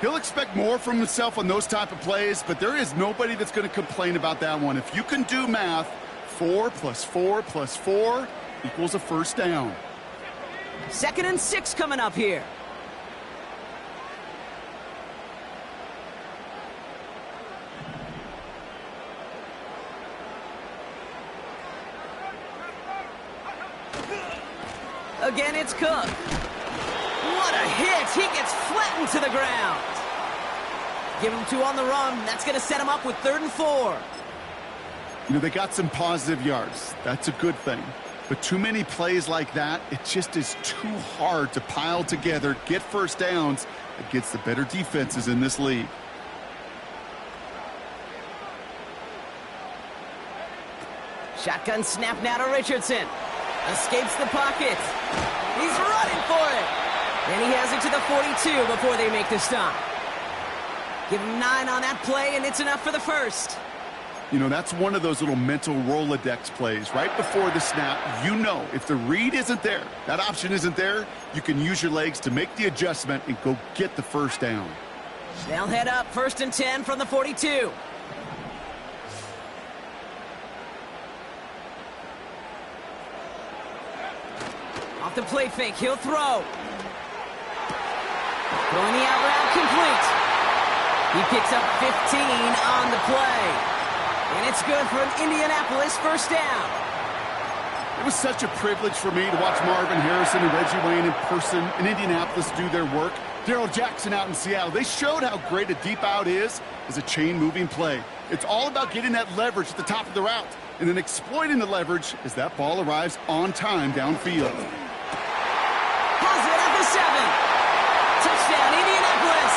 He'll expect more from himself on those type of plays, but there is nobody that's going to complain about that one. If you can do math, 4 plus 4 plus 4 equals a 1st down. 2nd and 6 coming up here. Again, it's Cook. What a hit. He gets flattened to the ground. Give him 2 on the run. That's going to set him up with 3rd and 4. You know, they got some positive yards. That's a good thing. But too many plays like that, it just is too hard to pile together, get 1st downs against the better defenses in this league. Shotgun snap now to Richardson. Escapes the pocket. He's running for it. And he has it to the 42 before they make the stop. Give him 9 on that play, and it's enough for the 1st. You know, that's one of those little mental Rolodex plays. Right before the snap, you know, if the read isn't there, that option isn't there, you can use your legs to make the adjustment and go get the 1st down. They'll head up 1st and 10 from the 42. Off the play fake, he'll throw. Throwing the out route complete. He picks up 15 on the play. And it's good for an Indianapolis 1st down. It was such a privilege for me to watch Marvin Harrison and Reggie Wayne in person in Indianapolis do their work. Darrell Jackson out in Seattle. They showed how great a deep out is as a chain-moving play. It's all about getting that leverage at the top of the route and then exploiting the leverage as that ball arrives on time downfield. Has it at the 7. Touchdown, Indianapolis.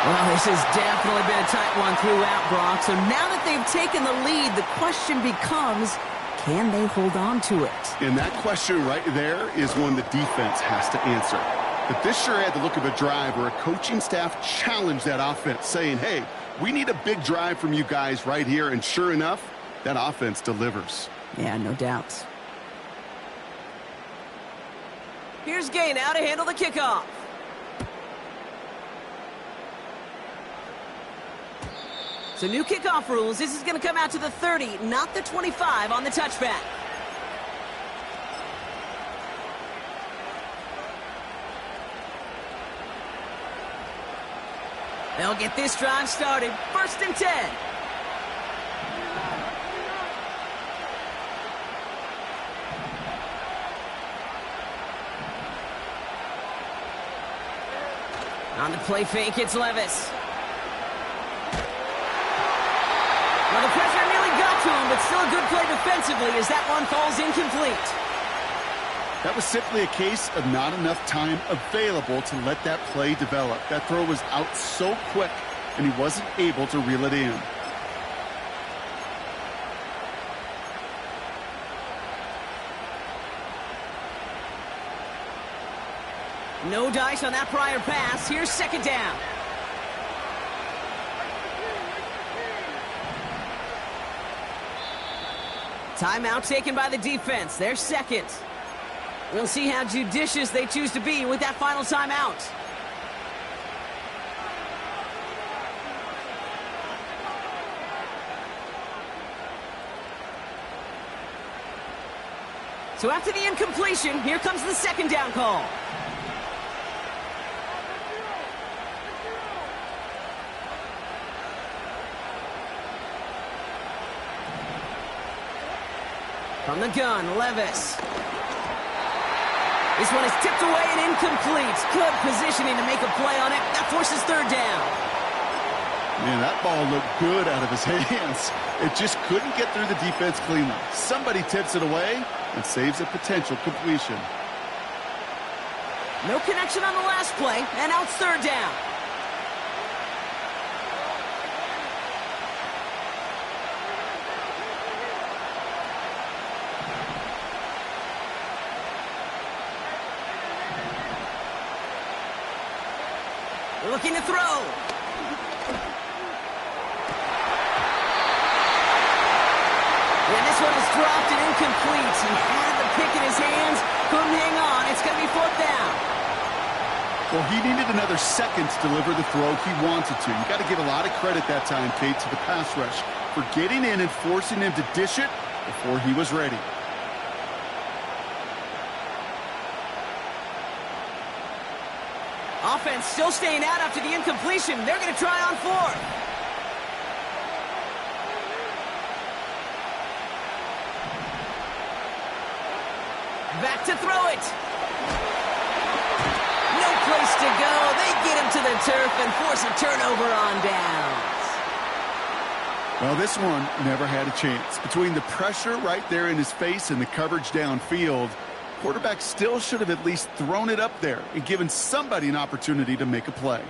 Well, this has definitely been a tight one throughout, Brock. So now that they've taken the lead, the question becomes, can they hold on to it? And that question right there is one the defense has to answer. But this sure had the look of a drive where a coaching staff challenged that offense, saying, hey, we need a big drive from you guys right here. And sure enough, that offense delivers. Yeah, no doubt. Here's Gay now to handle the kickoff. So new kickoff rules. This is going to come out to the 30, not the 25 on the touchback. They'll get this drive started. 1st and 10. On the play fake, it's Levis. Well, the pressure nearly got to him, but still a good play defensively as that one falls incomplete. That was simply a case of not enough time available to let that play develop. That throw was out so quick, and he wasn't able to reel it in. No dice on that prior pass. Here's 2nd down. Timeout taken by the defense. They're 2nd. We'll see how judicious they choose to be with that final timeout. So after the incompletion, here comes the 2nd down call. From the gun, Levis. This one is tipped away and incomplete. Good positioning to make a play on it. That forces 3rd down. Man, that ball looked good out of his hands. It just couldn't get through the defense cleanly. Somebody tips it away and saves a potential completion. No connection on the last play, and now it's 3rd down. Looking to throw. Yeah, this one is dropped and incomplete. He had the pick in his hands, couldn't hang on. It's going to be 4th down. Well, he needed another second to deliver the throw he wanted to. You got to give a lot of credit that time, Kate, to the pass rush for getting in and forcing him to dish it before he was ready. Offense still staying out after the incompletion. They're going to try on 4th. Back to throw it. No place to go. They get him to the turf and force a turnover on downs. Well, this one never had a chance. Between the pressure right there in his face and the coverage downfield, quarterback still should have at least thrown it up there and given somebody an opportunity to make a play.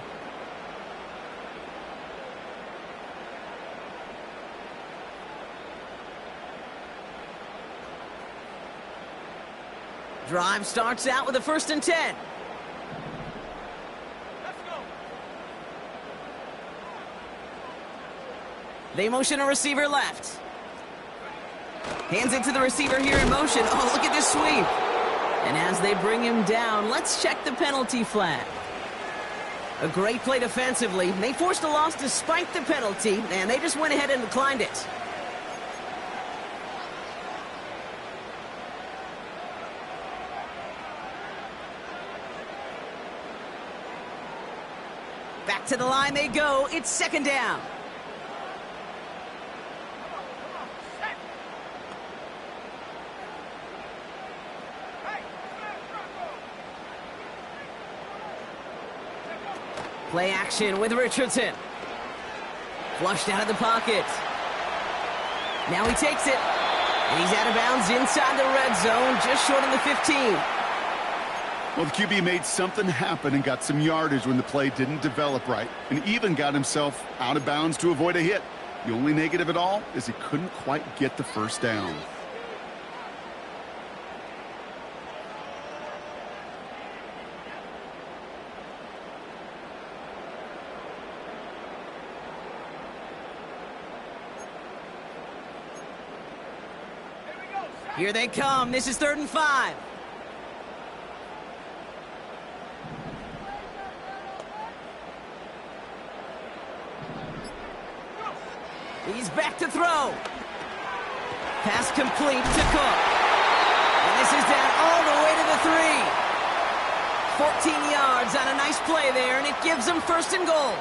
Drive starts out with a 1st and 10. Let's go. They motion a receiver left. Hands it to the receiver here in motion. Oh, look at this sweep. And as they bring him down, let's check the penalty flag. A great play defensively. They forced a loss despite the penalty, and they just went ahead and declined it. Back to the line they go. It's 2nd down. Play action with Richardson. Flushed out of the pocket. Now he takes it. And he's out of bounds inside the red zone, just short of the 15. Well, the QB made something happen and got some yardage when the play didn't develop right, and even got himself out of bounds to avoid a hit. The only negative at all is he couldn't quite get the 1st down. Here they come. This is 3rd and 5. He's back to throw. Pass complete to Cook. And this is down all the way to the 3. 14 yards on a nice play there, and it gives them 1st and goal.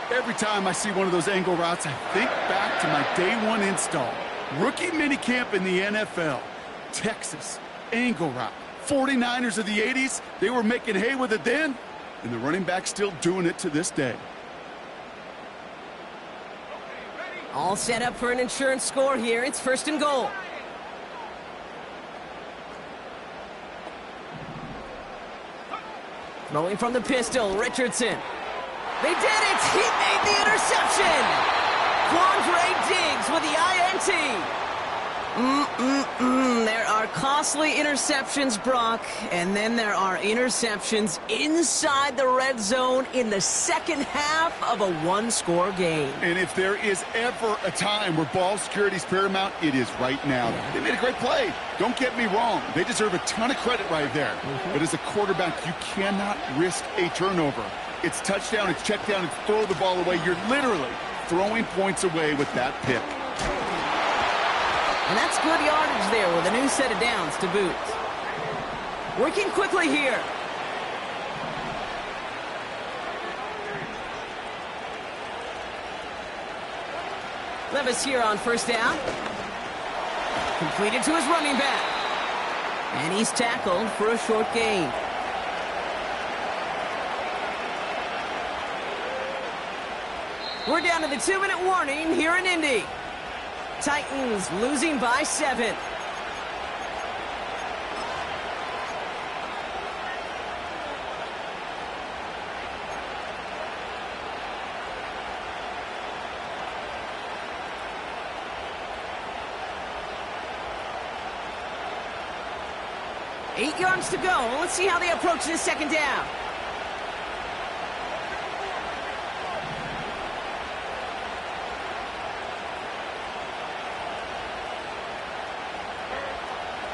Every time I see one of those angle routes, I think back to my day one install. Rookie minicamp in the NFL. Texas, angle route. 49ers of the 80s, they were making hay with it then, and the running back's still doing it to this day. All set up for an insurance score here. It's 1st and goal. Throwing from the pistol, Richardson. They did it! He made the interception! Quandre Diggs with the INT. There are costly interceptions, Brock, and then there are interceptions inside the red zone in the second half of a one-score game. And if there is ever a time where ball security is paramount, it is right now. They made a great play. Don't get me wrong. They deserve a ton of credit right there. But as a quarterback, you cannot risk a turnover. It's touchdown, it's check down, it's throw the ball away. You're literally throwing points away with that pick. And that's good yardage there with a new set of downs to boot. Working quickly here. Levis here on 1st down. Completed to his running back. And he's tackled for a short gain. We're down to the 2-minute warning here in Indy. Titans losing by 7. Eight yards to go. Let's see how they approach this 2nd down.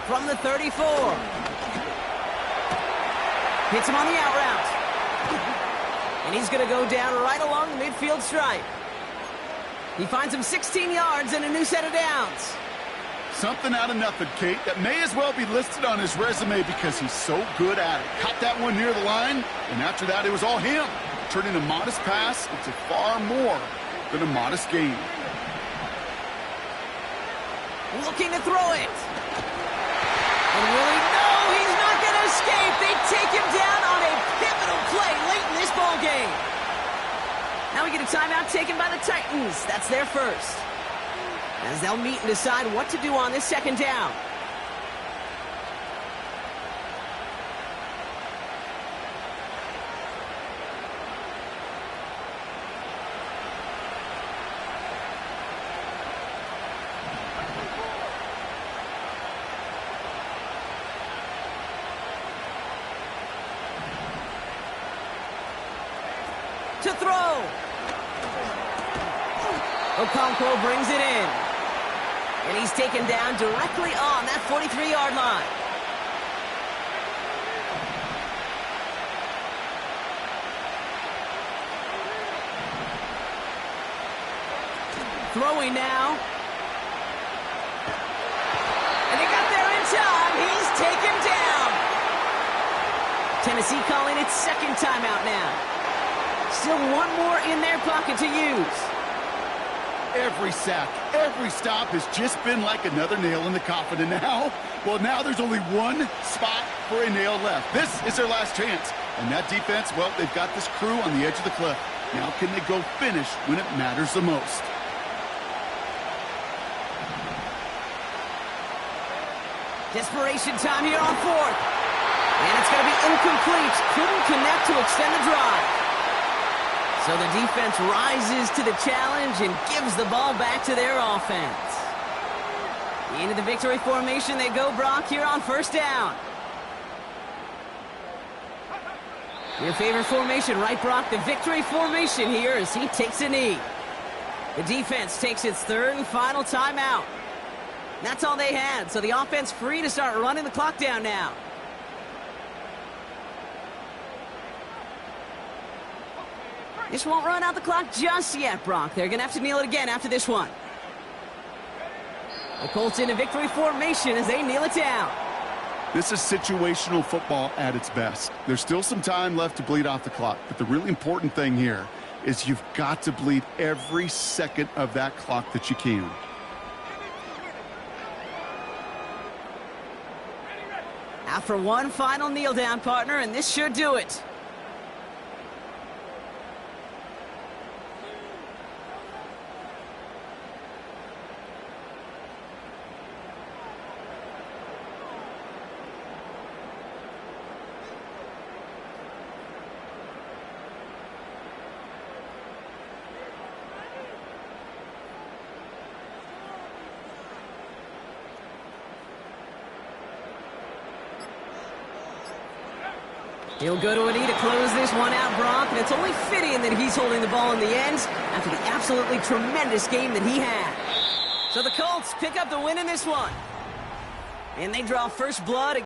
From the 34. Hits him on the out route. And he's going to go down right along the midfield stripe. He finds him 16 yards and a new set of downs. Something out of nothing, Kate, that may as well be listed on his resume because he's so good at it. Caught that one near the line, and after that, it was all him. Turning a modest pass into far more than a modest gain. Looking to throw it. And Willie, no, he's not going to escape. They take him down on a pivotal play late in this ball game. Now we get a timeout taken by the Titans. That's their first. As they'll meet and decide what to do on this 2nd down. To throw. Okonkwo brings it in. And he's taken down directly on that 43-yard line. Throwing now. And he got there in time. He's taken down. Tennessee calling its 2nd timeout now. Still one more in their pocket to use. Every sack, every stop has just been like another nail in the coffin. And now, well, now there's only one spot for a nail left. This is their last chance. And that defense, well, they've got this crew on the edge of the cliff. Now can they go finish when it matters the most? Desperation time here on 4th. And it's going to be incomplete. Couldn't connect to extend the drive. So the defense rises to the challenge and gives the ball back to their offense. Into the victory formation they go, Brock, here on 1st down. Your favorite formation, right, Brock? The victory formation here as he takes a knee. The defense takes its 3rd and final timeout. That's all they had, so the offense free to start running the clock down now. This won't run out the clock just yet, Brock. They're going to have to kneel it again after this one. The Colts in a victory formation as they kneel it down. This is situational football at its best. There's still some time left to bleed off the clock, but the really important thing here is you've got to bleed every second of that clock that you can. After one final kneel down, partner, and this should do it. He'll go to a knee to close this one out, Brock, and it's only fitting that he's holding the ball in the end after the absolutely tremendous game that he had. So the Colts pick up the win in this one. And they draw first blood.